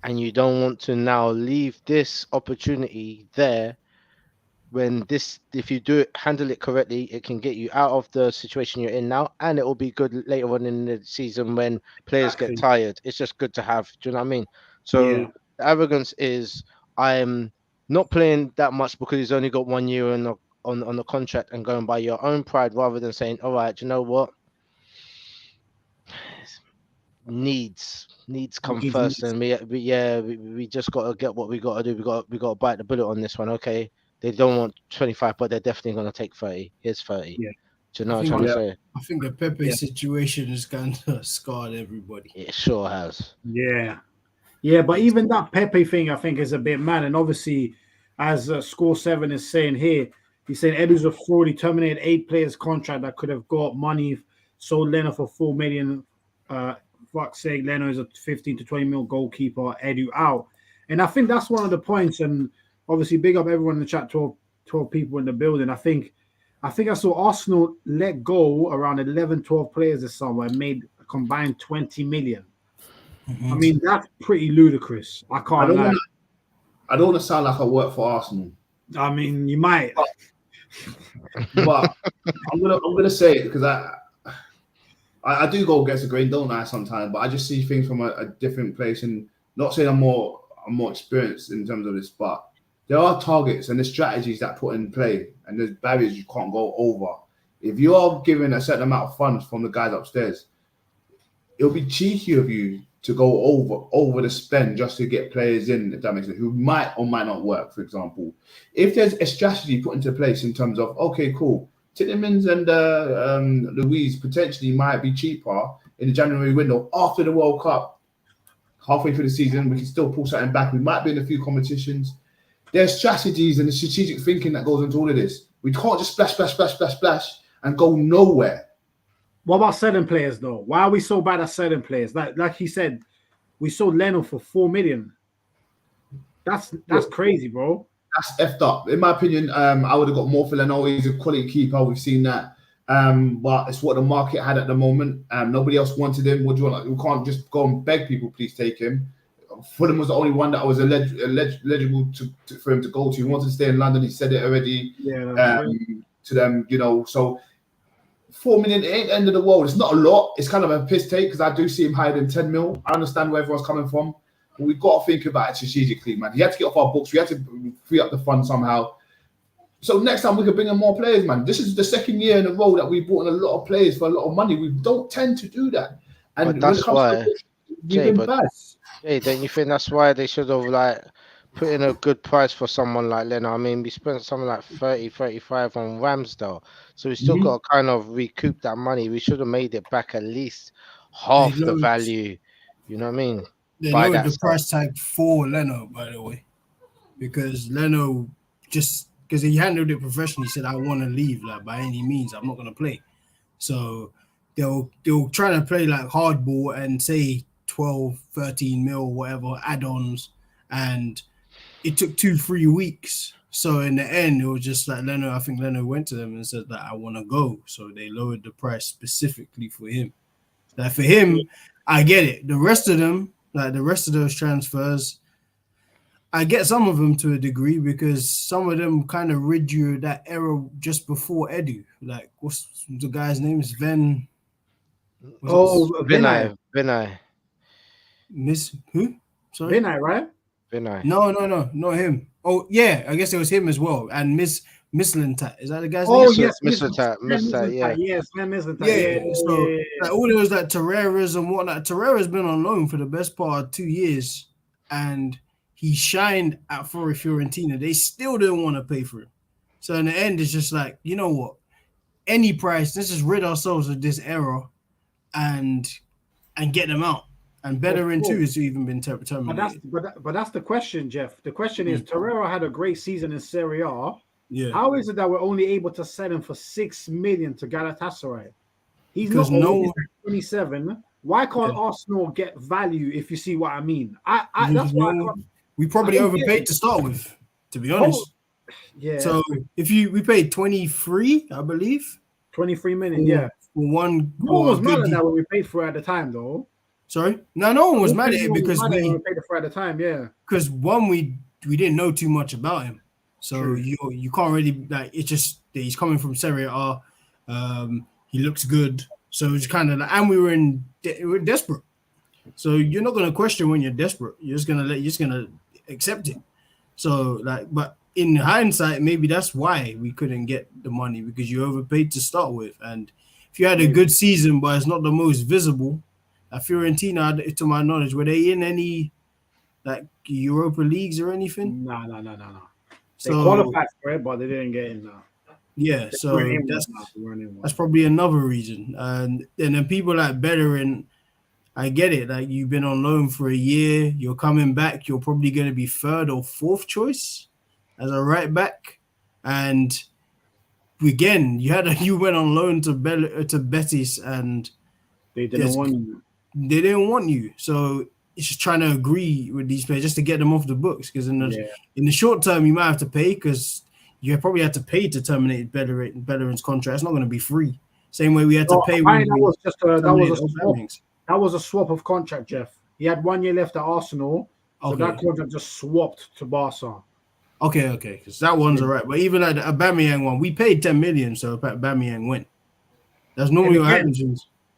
and you don't want to now leave this opportunity there when this, if you handle it correctly, it can get you out of the situation you're in now, and it will be good later on in the season when players get tired. It's just good to have. Do you know what I mean? So the arrogance is, I'm not playing that much because he's only got 1 year on the contract, and going by your own pride rather than saying, all right, do you know what? Needs come first, and we just got to get what we got to do. We got to bite the bullet on this one. Okay, they don't want 25, but they're definitely going to take 30. Here's 30. Do you know what I'm trying to say? I think the Pepe situation has kind of scarred everybody. It sure has. Yeah, but even that Pepe thing, I think, is a bit mad. And obviously, as Score 7 is saying here, he's saying Edu's a fraud. He terminated 8 players' contract that could have got money, sold Leno for $4 million. Fuck's sake, Leno is a 15 to 20 mil goalkeeper, Edu out. And I think that's one of the points. And obviously, big up everyone in the chat, 12 people in the building. I think I think I saw Arsenal let go around 11, 12 players this summer and made a combined 20 million. I mean, that's pretty ludicrous. I can't lie. I don't want to sound like I work for Arsenal. I mean, you might. But I'm gonna say it because I do go against the grain, don't I, sometimes, but I just see things from a different place, and not saying I'm more experienced in terms of this, but there are targets and the strategies that put in play, and there's barriers you can't go over. If you are given a certain amount of funds from the guys upstairs, it'll be cheeky of you to go over the spend just to get players in, if that makes sense, who might or might not work, for example. If there's a strategy put into place in terms of, okay, cool, Tielemans and Louise potentially might be cheaper in the January window after the World Cup, halfway through the season, we can still pull something back. We might be in a few competitions. There's strategies and the strategic thinking that goes into all of this. We can't just splash, and go nowhere. What about selling players, though? Why are we so bad at selling players? Like he said, we sold Leno for 4 million. That's crazy, bro. That's effed up. In my opinion, I would have got more for Leno. He's a quality keeper. We've seen that. But it's what the market had at the moment. Nobody else wanted him. What do you want? We can't just go and beg people, please take him. Fulham was the only one that was eligible for him to go to. He wanted to stay in London. He said it already to them, you know. So 4 million ain't the end of the world. It's not a lot. It's kind of a piss take because I do see him higher than 10 mil. I understand where everyone's coming from. But we've got to think about it strategically, man. You have to get off our books. We have to free up the fund somehow. So next time we can bring in more players, man. This is the second year in a row that we brought in a lot of players for a lot of money. We don't tend to do that. And but that's why, Jay, don't you think that's why they should have put in a good price for someone like Leno? I mean, we spent something like 30, 35 on Ramsdale. So we still got to kind of recoup that money. We should have made it back at least half the value. You know what I mean? They lowered the price tag for Leno, by the way, because Leno just because he handled it professionally, said, "I want to leave, by any means, I'm not going to play." So they'll try to play hardball and say 12, 13 mil, whatever add-ons, and it took 2-3 weeks. So in the end, it was just Leno. I think Leno went to them and said that I want to go. So they lowered the price specifically for him. For him, I get it. The rest of them. The rest of those transfers, I get some of them to a degree because some of them kind of rid you of that era just before Edu. What's the guy's name? Is Ven? Vinay. Miss who? Sorry? Vinay, right? Vinay. No, not him. Oh, yeah, I guess it was him as well. And Miss Lintat. Is that the guy's name? Oh, yes. Miss Lintat, yeah. Yes, man, Miss Lintat. Yeah. So, all those Torreira's and whatnot. Torreira's been on loan for the best part of 2 years, and he shined at Fiorentina. They still didn't want to pay for him. So, in the end, it's just you know what? Any price, let's just rid ourselves of this error and get them out. And Bellerin too has even been terminated. But that's the question, Jeff. The question is, Torreira had a great season in Serie A. Yeah. How is it that we're only able to sell him for 6 million to Galatasaray? He's not only 27. Why can't Arsenal get value? If you see what I mean, that's why we probably overpaid to start with. To be honest, yeah. So we paid 23, I believe. 23 million, for one. No one was mad at that when we paid for it at the time, though. Sorry, no one was mad at it because we paid for it at the time, yeah. Because one, we didn't know too much about him, so you can't really it's just that he's coming from Serie A. He looks good, so it's kind of and we were desperate. So you're not gonna question when you're desperate. You're just gonna accept it. So but in hindsight, maybe that's why we couldn't get the money because you overpaid to start with, and if you had a good season, but it's not the most visible. Fiorentina, to my knowledge, were they in any Europa leagues or anything? No. They qualified for it, but they didn't get in now. Yeah, so that's probably another reason. And then people like Bellerin, I get it. You've been on loan for a year, you're coming back, you're probably going to be third or fourth choice as a right back. And again, you went on loan to Betis, and they didn't want you. They didn't want you, so it's just trying to agree with these players just to get them off the books. Because in the short term, you might have to pay because you probably had to pay to terminate Bellerin's contract. It's not going to be free. Same way we had to pay. That was just that was a swap. Aubameyang's. That was a swap of contract, Jeff. He had 1 year left at Arsenal, so that contract just swapped to Barca. Okay, because that one's all right. But even like the Aubameyang one, we paid 10 million, so Aubameyang went. That's normally what happens.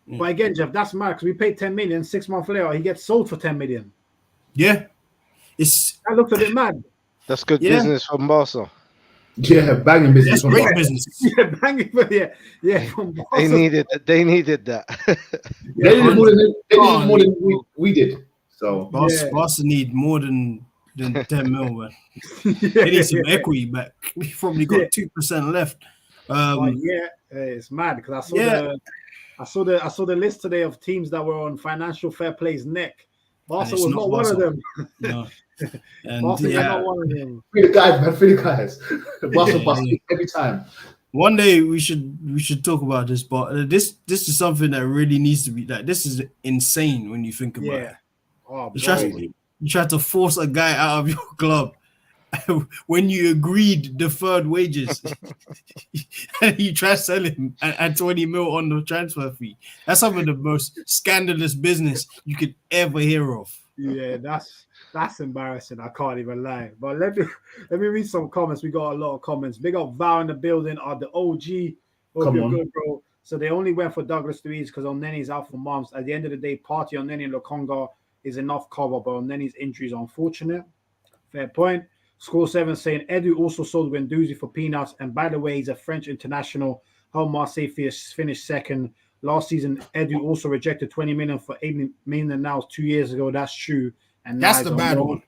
Yeah. But again, Jeff, that's mad because we paid 10 million. 6 months later, he gets sold for 10 million. Yeah, that looks a bit mad. That's good business from Barca. Yeah, banging business. That's great business. Yeah, banging, yeah. From Barca. They needed that. They needed more than we did. So Barca need more than 10 mil, man. They need some equity back. We probably got 2% left. It's mad because I saw the list today of teams that were on financial fair play's neck. Barca was not one of them. No. And Barca not one of them. Free the guys, man. Free the guys. Barca every time. One day we should talk about this, but this is something that really needs to be like. This is insane when you think about it. Oh, you try to force a guy out of your club when you agreed deferred wages, and you try to sell him at 20 mil on the transfer fee. That's some of the most scandalous business you could ever hear of. Yeah, that's embarrassing. I can't even lie. But let me read some comments. We got a lot of comments. Big up Val in the building. Are the OG? Hope you're good, bro. So they only went for Douglas Luiz because Oneni's out for months. At the end of the day, Partey, Oneni, and Lokonga is enough cover, but Oneni's injury is unfortunate. Fair point. Score 7 saying Edu also sold Guendouzi for peanuts. And by the way, he's a French international. How Marseille finished second. Last season, Edu also rejected 20 million for 8 million, and now 2 years ago. That's true. And that's the bad one.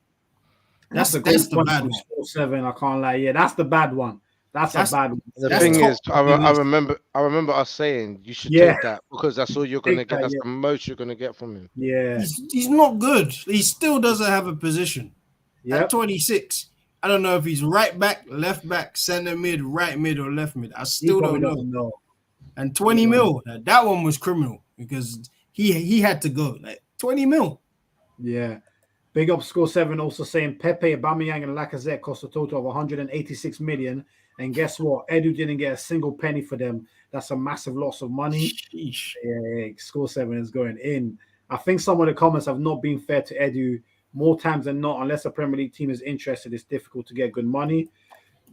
That's the bad one. Score 7, I can't lie. Yeah, that's the bad one. That's a bad one. The thing is, I remember us saying you should take that because that's all you're gonna get. That's the most you're gonna get from him. Yeah, he's not good. He still doesn't have a position. At 26, I don't know if he's right back, left back, center mid, right mid, or left mid. I still don't know. And 20 mil, that one was criminal because he had to go. Like 20 mil. Yeah. Big up Score 7 also saying Pepe, Aubameyang, and Lacazette cost a total of 186 million. And guess what? Edu didn't get a single penny for them. That's a massive loss of money. Sheesh. Yeah, Score 7 is going in. I think some of the comments have not been fair to Edu. More times than not, unless a Premier League team is interested, it's difficult to get good money.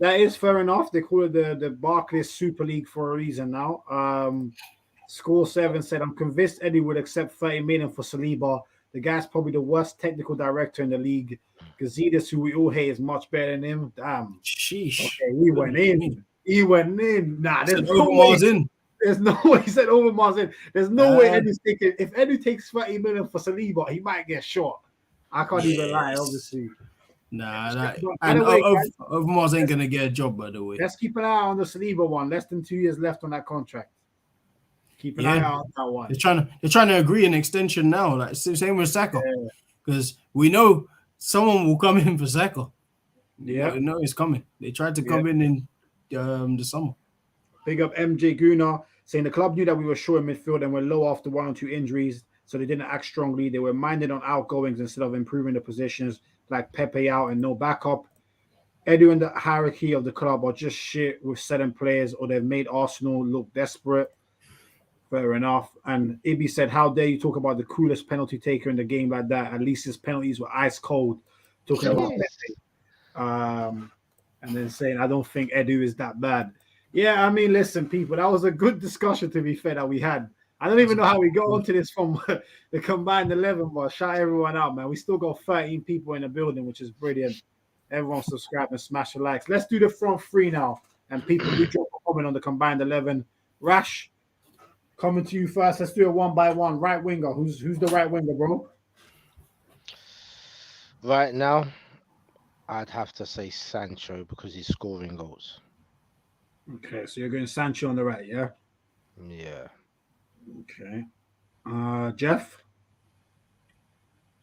That is fair enough. They call it the Barclays Super League for a reason now. Score 7 said, I'm convinced Eddie would accept 30 million for Saliba. The guy's probably the worst technical director in the league. Gazidis, who we all hate, is much better than him. Damn. Sheesh. Okay, he went in. Nah, there's no way. There's no way. He said Overmars in. There's no way Eddie's taking. If Eddie takes 30 million for Saliba, he might get shot. I can't even lie, obviously. Nah, and Overmars ain't gonna get a job, by the way. Let's keep an eye on the Saliba one. Less than 2 years left on that contract. Keep an eye out on that one. They're trying to agree an extension now. Like same with Saka, because we know someone will come in for Saka. Yeah, we know it's coming. They tried to come in the summer. Big up MJ Guna saying the club knew that we were short in midfield and were low after 1 or 2 injuries, so they didn't act strongly. They were minded on outgoings instead of improving the positions, like Pepe out and no backup. Edu and the hierarchy of the club are just shit with certain players, or they've made Arsenal look desperate. Fair enough. And Ibi said, how dare you talk about the coolest penalty taker in the game like that? At least his penalties were ice cold. Talking about Pepe. And then saying, I don't think Edu is that bad. Yeah, I mean, listen, people, that was a good discussion, to be fair, that we had. I don't even know how we got onto this from the combined 11, but shout everyone out, man. We still got 13 people in the building, which is brilliant. Everyone subscribe and smash the likes. Let's do the front three now. And people do drop a comment on the combined 11. Rash, coming to you first. Let's do it one by one. Right winger. Who's the right winger, bro? Right now, I'd have to say Sancho because he's scoring goals. Okay, so you're going Sancho on the right, yeah? Yeah. Okay. Jeff?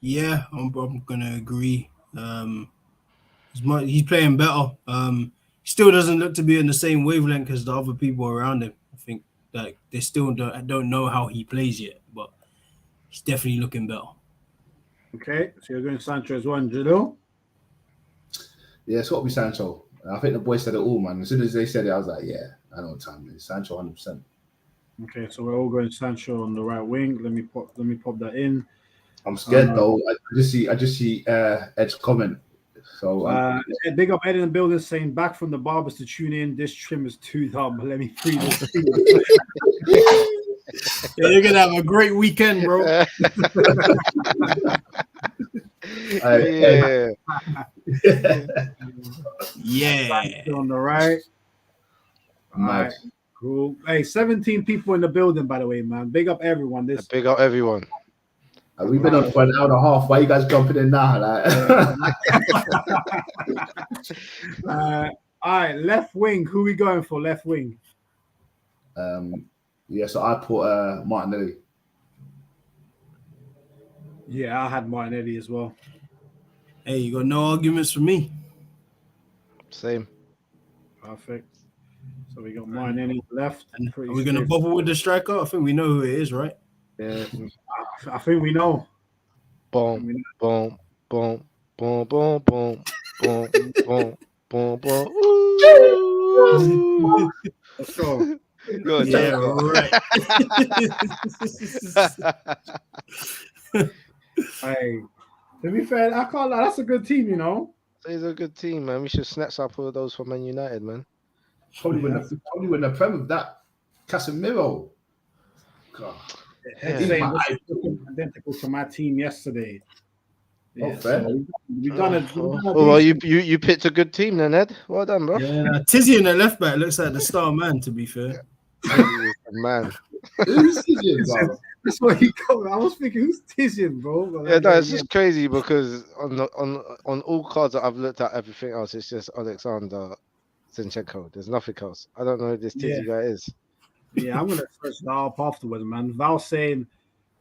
Yeah, I'm gonna agree. He's playing better. He still doesn't look to be in the same wavelength as the other people around him. I think that they still don't know how he plays yet, but he's definitely looking better. Okay, so you're going Sancho as well, Jalil? Yeah, it's got to be Sancho. I think the boys said it all, man. As soon as they said it, I was like, yeah, I know what time it is. Sancho, 100%. Okay, so we're all going Sancho on the right wing. Let me pop that in. I'm scared though. I just see Ed's comment. So big up Ed in the building saying back from the barbers to tune in. This trim is too dumb. Let me free this. Yeah, you're gonna have a great weekend, bro. Yeah. Yeah. On the right. All right. Cool. Hey, 17 people in the building, by the way, man. Big up everyone. Big up everyone. We've been on for an hour and a half. Why are you guys jumping in now? All right, left wing. Who we going for? Left wing. Yeah, so I put Martinelli. Yeah, I had Martinelli as well. Hey, you got no arguments for me. Same. Perfect. So we got Martinelli left. Are we gonna bubble with the striker? I think we know who it is, right? Yeah, I think we know. Boom, boom, boom, boom, boom, boom, boom, boom, boom, boom. Let's go. Good. Yeah, right. Hey, to be fair, I can't lie. That's a good team, you know. It's a good team, man. We should snatch up all of those for Man United, man. Probably win the Prem with that Casemiro. God. Yeah. Identical to my team yesterday. Yeah, fair. So we've done it. Well, you picked a good team then, Ed. Well done, bro. Yeah, Tizzy in the left back looks like the star man. To be fair, Man. Who's Tizian, bro? That's what he called. I was thinking, who's Tizian, bro? Yeah, no, it's just crazy because on all cards that I've looked at, everything else is just Alexander Zinchenko. There's nothing else. I don't know who this Tizzy guy is. Yeah, I'm gonna search that up afterwards, man. Val saying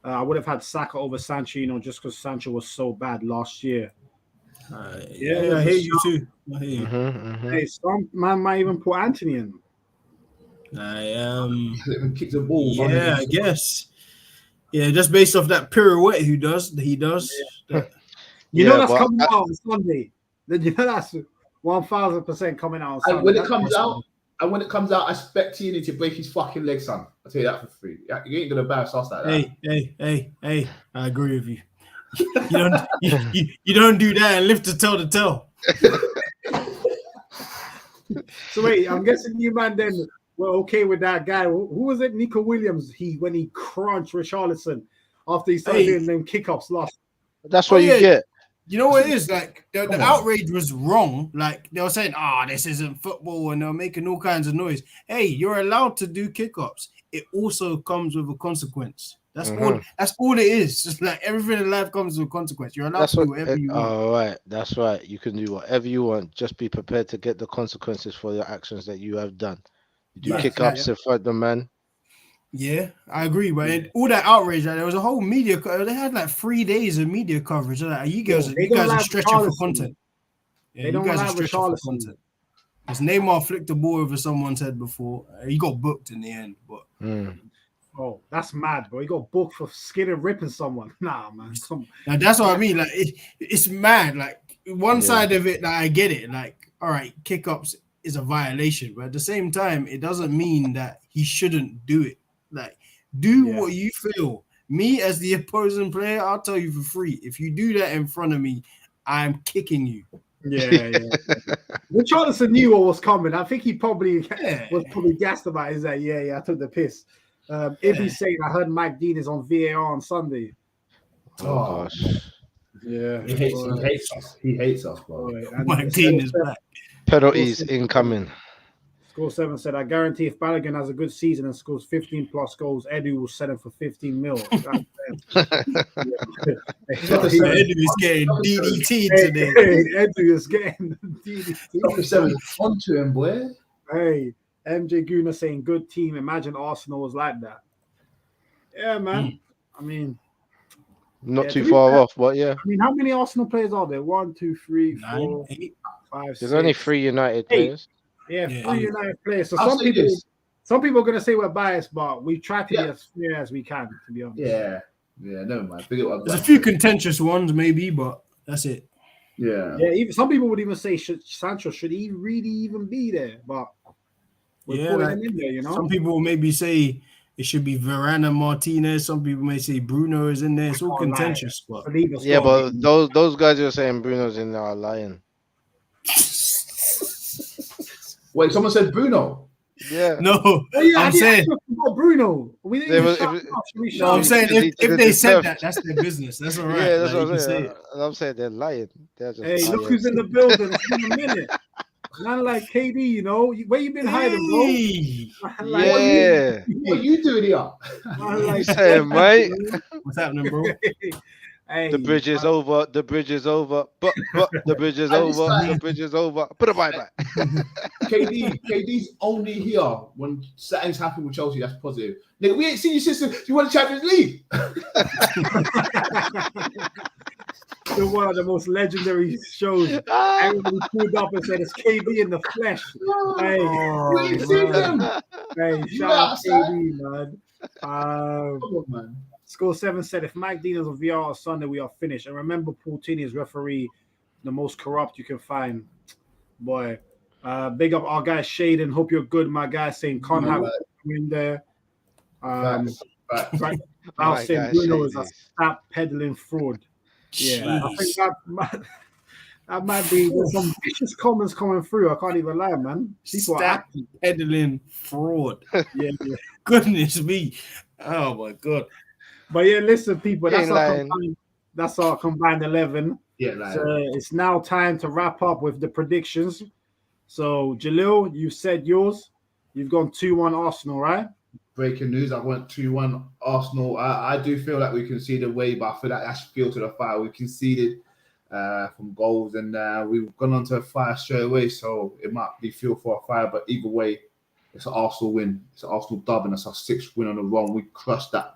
I would have had Saka over Sancho, just because Sancho was so bad last year. yeah, I hate you too. I hate you. Hey, some man might even put Antony in. Kick the ball. Yeah, I guess. Yeah, just based off that pirouette he does. Yeah. You know that's coming out on Sunday. Then you know that's 1,000% coming out on Sunday. And when it comes out, I expect Tierney to break his fucking leg, son. I'll tell you that for free. You ain't gonna embarrass us like that. Hey, I agree with you. You don't do that and live to tell the tale. So wait, I'm guessing you man then were okay with that guy. Who was it? Nico Williams. When he crunched Richarlison after he started doing them kick-ups last. That's what you get. You know what it is? Like the outrage was wrong. Like they were saying, this isn't football, and they're making all kinds of noise. Hey, you're allowed to do kick-ups. It also comes with a consequence. That's all it is. Just like everything in life comes with a consequence. You're allowed to do whatever you want. All right, that's right. You can do whatever you want. Just be prepared to get the consequences for your actions that you have done. You do kick-ups in front of the man. Yeah, I agree. But all that outrage, there was a whole media. They had like 3 days of media coverage. Like, you guys are stretching for content. Yeah, they don't you guys are stretching for content. Because Neymar flicked the ball over someone's head before. He got booked in the end. But oh, that's mad, bro. He got booked for skinning ripping someone. Nah, man. Now, that's what I mean. Like it's mad. Like one side of it, I get it. Like, all right, kick-ups is a violation, but at the same time, it doesn't mean that he shouldn't do it. Like, do what you feel. Me as the opposing player, I'll tell you for free. If you do that in front of me, I'm kicking you. Yeah. Richarlison knew what was coming. I think he probably was gassed about it. He's like, I took the piss. If he's saying, I heard Mike Dean is on VAR on Sunday. Oh gosh. Yeah. He hates us, bro. Mike Dean is back. Penalties incoming. Score 7 said, I guarantee if Balogun has a good season and scores 15 plus goals, Edu will sell him for 15 mil. Edu is getting DDT today. Edu is getting DDT. On to him, boy. Hey, MJ Guna saying, good team. Imagine Arsenal was like that. Yeah, man. I mean, not too far off, but yeah. I mean, how many Arsenal players are there? 1, 2, 3, 4, 8, 5, 6. There's only 3 United players. Yeah, 3 United players. So some people are going to say we're biased, but we try to be as fair as we can, to be honest. Yeah, never mind. There's a few contentious ones, maybe, but that's it. Yeah. Yeah, even some people would even say Sancho should he really even be there, but we're putting him in there, you know. Some people maybe say it should be Varane and Martinez. Some people may say Bruno is in there. It's all contentious, but yeah, but those guys who are saying Bruno's in there are lying. Wait, someone said Bruno. Yeah. No, Oh, yeah, I'm saying Bruno. We didn't even shout him out. Should we shout I'm him? saying because if he they said deserved- that, that's their business. That's all right. Yeah, that's Like, what you I'm can saying. say it. And I'm saying they're lying. They're just Hey, lying. look who's in the building. It's been a minute. Not like KD, you know. Where you been hiding, bro? Hey, Like, Yeah. What are you doing here? man, like, saying, mate? what's happening, bro? Hey, The bridge is over. The bridge is over. But the bridge is And it's over. like- The bridge is over. Put a bye bye. KD's only here when something's happened with Chelsea. That's positive. Nigga, we ain't seen you since you won the Champions League. Still one of the most legendary shows. Everybody pulled up and said it's KD in the flesh. Hey, We ain't seen them. hey, You shout out outside? KD, man. Come on, man. Score 7 said if Mike Dean is on VR on Sunday, we are finished. And remember, Paul Tini is referee, the most corrupt you can find. Boy, big up our guy Shaden. Hope you're good, my guy. Saying can't have in there. Facts. Right. I My was saying guy Bruno is a Shady. stop peddling fraud. Yeah, I think Jeez. that might be there's some vicious comments coming through. I can't even lie, man. People are Stop acting. peddling fraud. Yeah. Goodness me. Oh my god. But yeah, listen, people, He ain't lying. that's our combined 11. Yeah, like, So it's now time to wrap up with the predictions. So Jalil, you said yours. You've gone 2-1 Arsenal, right? breaking news. I went 2-1 Arsenal. I do feel like we conceded away, but I feel like that's fuel to the fire. We conceded from goals, and we've gone on to a fire straight away. So it might be fuel for a fire, but either way, it's an Arsenal win. It's an Arsenal dub, and it's our 6th win on the run. We crushed that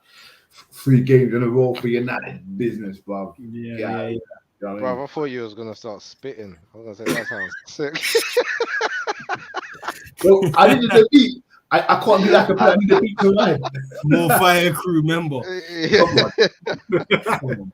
3 games in a row for United business, bro. Yeah. You know what I Bro, mean? I thought you was gonna start spitting. I was gonna say that sounds sick. Well, I needed the beat. I can't be like a player. I need the beat to ride. More fire crew member. Come on.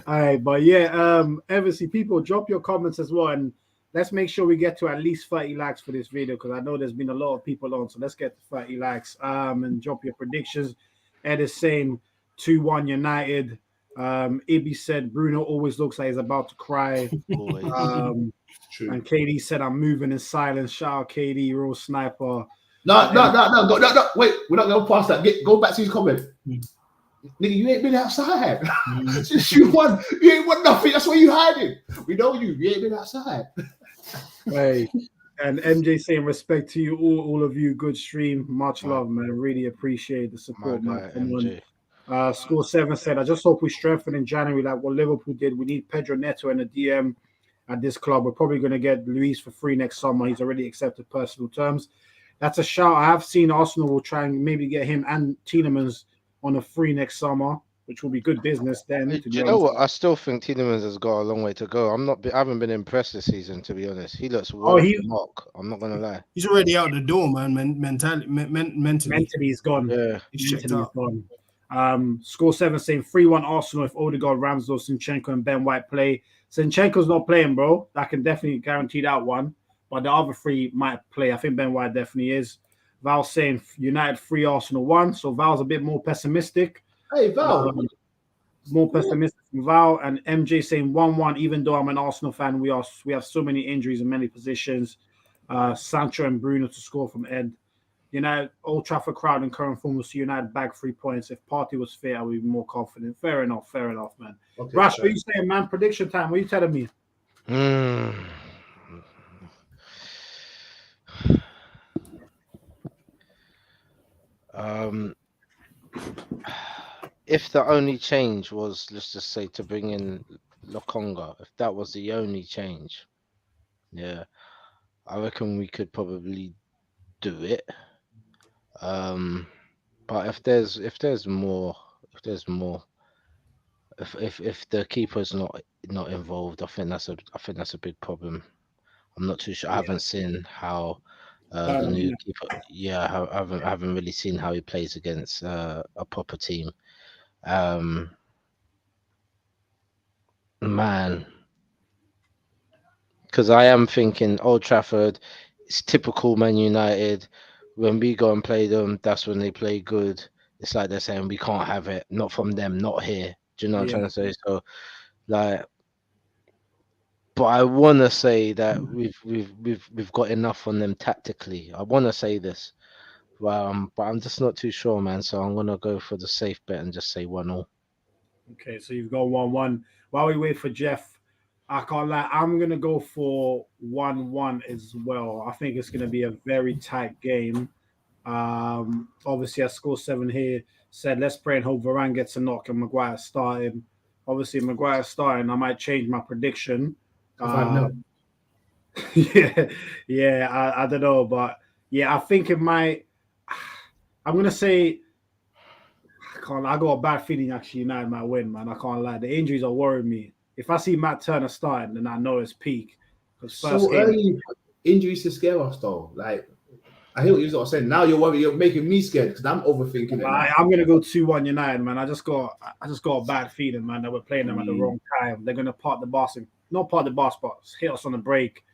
All right, but yeah, obviously, people drop your comments as well, and let's make sure we get to at least 30 likes for this video because I know there's been a lot of people on. So let's get to 30 likes. And drop your predictions. Ed is saying 2-1 United. Ibi said Bruno always looks like he's about to cry. True. And KD said I'm moving in silence. Shout out KD, real sniper. No. Wait, we're not going past that. Go back to his comment. Nigga, you ain't been outside. Since you won, you ain't won nothing. That's why you hiding. We know you. You ain't been outside. Hey, and MJ saying respect to you all of you. Good stream. Much love, man. Really appreciate the support, My man. guy, MJ. Score 7 said, I just hope we strengthen in January like what Liverpool did. We need Pedro Neto and a DM at this club. We're probably going to get Luis for free next summer. He's already accepted personal terms. That's a shout. I have seen Arsenal will try and maybe get him and Tielemans on a free next summer, which will be good business then. Do you know what? I still think Tielemans has got a long way to go. I haven't been impressed this season, to be honest. He looks mark. I'm not gonna lie. He's already out the door, man. Mentally. Mentally, he's gone. Yeah, He's checked Mentally, out. he's gone. Score 7 saying 3-1 Arsenal if Odegaard, Ramsdale, Zinchenko, and Ben White play. Zinchenko's not playing, bro. I can definitely guarantee that one. But the other 3 might play. I think Ben White definitely is. Val saying United 3, Arsenal 1. So Val's a bit more pessimistic. Hey, Val. More pessimistic from Val. And MJ saying 1-1, even though I'm an Arsenal fan, we have so many injuries in many positions. Sancho and Bruno to score from Ed. United, Old Trafford crowd and current form will see United bag 3 points. If Partey was fit, I would be more confident. Fair enough, man. Okay, Rash, so- what are you saying, man? Prediction time. What are you telling me? If the only change was, let's just say, to bring in Lokonga, if that was the only change, yeah, I reckon we could probably do it. But if there's more, if the keeper's not involved, I think that's a big problem. I'm not too sure. I haven't seen how the new keeper. Yeah, I haven't really seen how he plays against a proper team. Man, because I am thinking Old Trafford. It's typical Man United. When we go and play them, that's when they play good. It's like they're saying we can't have it, not from them, not here. Do you know what I'm trying to say? So, like, but I want to say that we've got enough on them tactically. I want to say this, but I'm just not too sure, man. So I'm gonna go for the safe bet and just say 1-1. Okay, so you've got 1-1. While we wait for Jeff, I can't lie. I'm gonna go for 1-1 as well. I think it's gonna be a very tight game. Obviously, I score 7 here. Said let's pray and hope Varane gets a knock and Maguire starting. Obviously, Maguire starting. I might change my prediction. Yeah. I don't know, but yeah, I think it might. I'm gonna say. I got a bad feeling actually United might win, man. I can't lie. The injuries are worrying me. If I see Matt Turner starting, then I know it's peak. So early injuries to scare us though. Like, I hear what you're saying. Now you're worried. You're making me scared because I'm overthinking it. I'm gonna go 2-1 United, man. I just got a bad feeling, man, that we're playing them at the wrong time. They're gonna park the bus and not park the bus, but hit us on the break,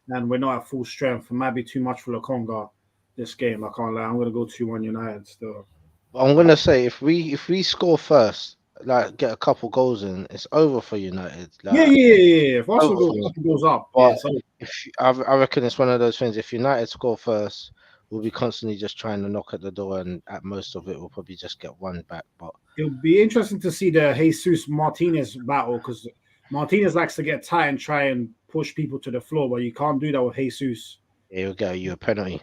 and we're not at full strength. It might be too much for Lokonga this game. I can't lie. I'm gonna go 2-1 United still. I'm gonna say if we score first, like get a couple goals in, it's over for United. Like, Yeah. If Arsenal goes up, I reckon it's one of those things. If United score first, we'll be constantly just trying to knock at the door, and at most of it, we'll probably just get one back. But it'll be interesting to see the Jesus Martinez battle because Martinez likes to get tight and try and push people to the floor, but you can't do that with Jesus. Here we go. You a penalty.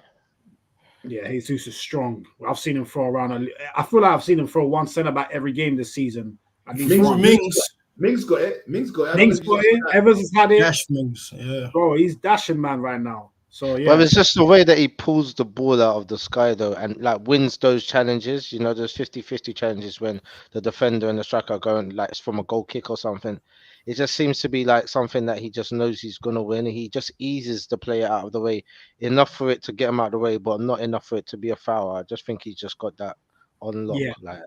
Yeah, Jesus is strong. I've seen him throw around. I feel like I've seen him throw one centre back every game this season. Mings got it. Mings got it. Evans has had it. Dash Mings, yeah. Bro, he's dashing man right now. So yeah. But it's just the way that he pulls the ball out of the sky though, and like wins those challenges. You know, those 50-50 challenges when the defender and the striker are going like it's from a goal kick or something. It just seems to be like something that he just knows he's gonna win. He just eases the player out of the way enough for it to get him out of the way, but not enough for it to be a foul. I just think he's just got that on lock. Yeah. Like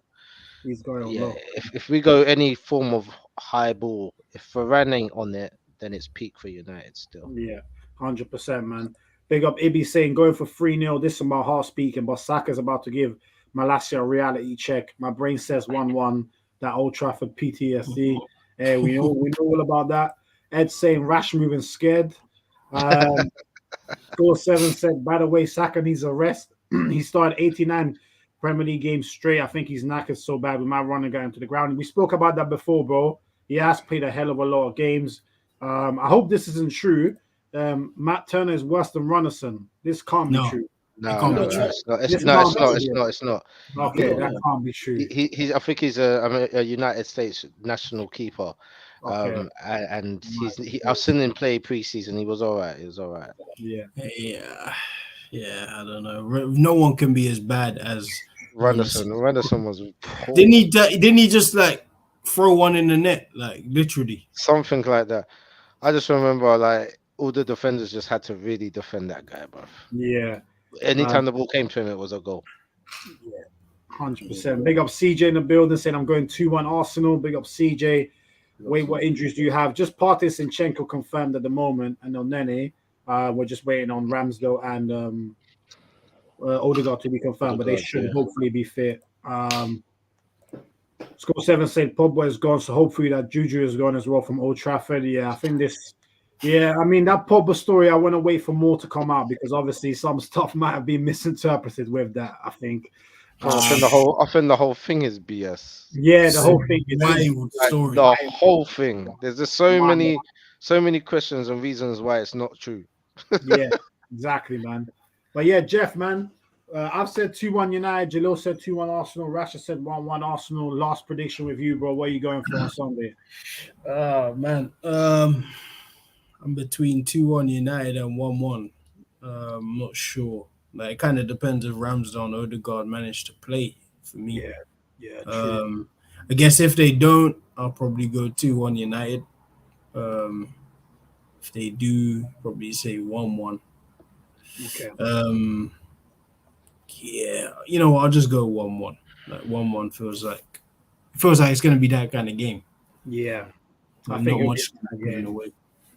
he's going on lock. If we go any form of high ball, if Varane ain't on it, then it's peak for United still. Yeah, 100%, man. Big up Ibby saying going for 3-0. This is my heart speaking, but Saka's about to give Malacia a reality check. My brain says 1-1. That Old Trafford PTSD. We know all about that. Ed saying Rash moving scared. Score 7 said, by the way, Saka needs a rest. He started 89 Premier League games straight. I think he's knackered so bad we might run and get him to the ground. We spoke about that before, bro. He has played a hell of a lot of games. I hope this isn't true. Matt Turner is worse than Runnison. This can't be true. No, it's not. Okay, that can't be true. I think he's a United States national keeper. Okay. And I've seen him play preseason. He was all right. Yeah. I don't know. No one can be as bad as Runnison. Runnison was poor. Didn't he just like throw one in the net, like literally? Something like that. I just remember like all the defenders just had to really defend that guy, bro. Yeah. Anytime the ball came to him, it was a goal. Yeah, 100%. Big up CJ in the building saying I'm going 2-1 Arsenal. Big up CJ. Wait, what injuries do you have? Just Partey Zinchenko confirmed at the moment, and Nene. We're just waiting on Ramsdale and Odegaard to be confirmed, but they should hopefully be fit. Score 7 said Pogba is gone, so hopefully that Juju is gone as well from Old Trafford. Yeah, I think this. Yeah, I mean that Pogba story. I want to wait for more to come out because obviously some stuff might have been misinterpreted with that. I think. I think the whole thing is BS. Yeah, the whole thing is story. The whole thing. There's just so many questions and reasons why it's not true. Yeah, exactly, man. But yeah, Jeff, man, I've said 2-1 United. Jalil said 2-1 Arsenal. Rasha said 1-1 Arsenal. Last prediction with you, bro. What are you going for on Sunday? Man, I'm between 2-1 United and 1-1. I'm not sure. Like, it kind of depends if Ramsdale and Odegaard manage to play for me. Yeah. True. I guess if they don't, I'll probably go 2-1 United. If they do, probably say 1-1. Okay. Yeah, you know what? I'll just go 1-1. Like 1-1 feels like it's going to be that kind of game. Yeah, I think not much away.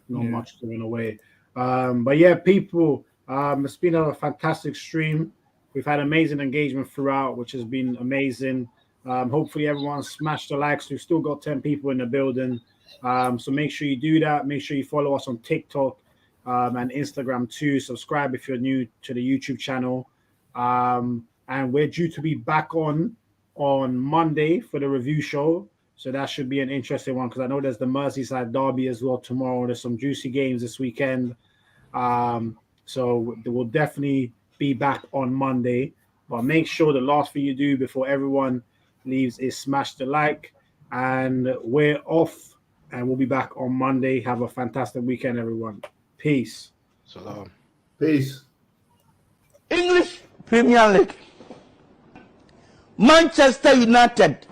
not much given away. But yeah, people, it's been a fantastic stream. We've had amazing engagement throughout, which has been amazing. Hopefully everyone smashed the likes. We've still got 10 people in the building. So make sure you do that. Make sure you follow us on TikTok and Instagram too. Subscribe if you're new to the YouTube channel. And we're due to be back on Monday for the review show. So that should be an interesting one because I know there's the Merseyside derby as well tomorrow. There's some juicy games this weekend. So we'll definitely be back on Monday. But make sure the last thing you do before everyone leaves is smash the like. And we're off and we'll be back on Monday. Have a fantastic weekend, everyone. Peace. Salam. Peace. English Premier League. Manchester United.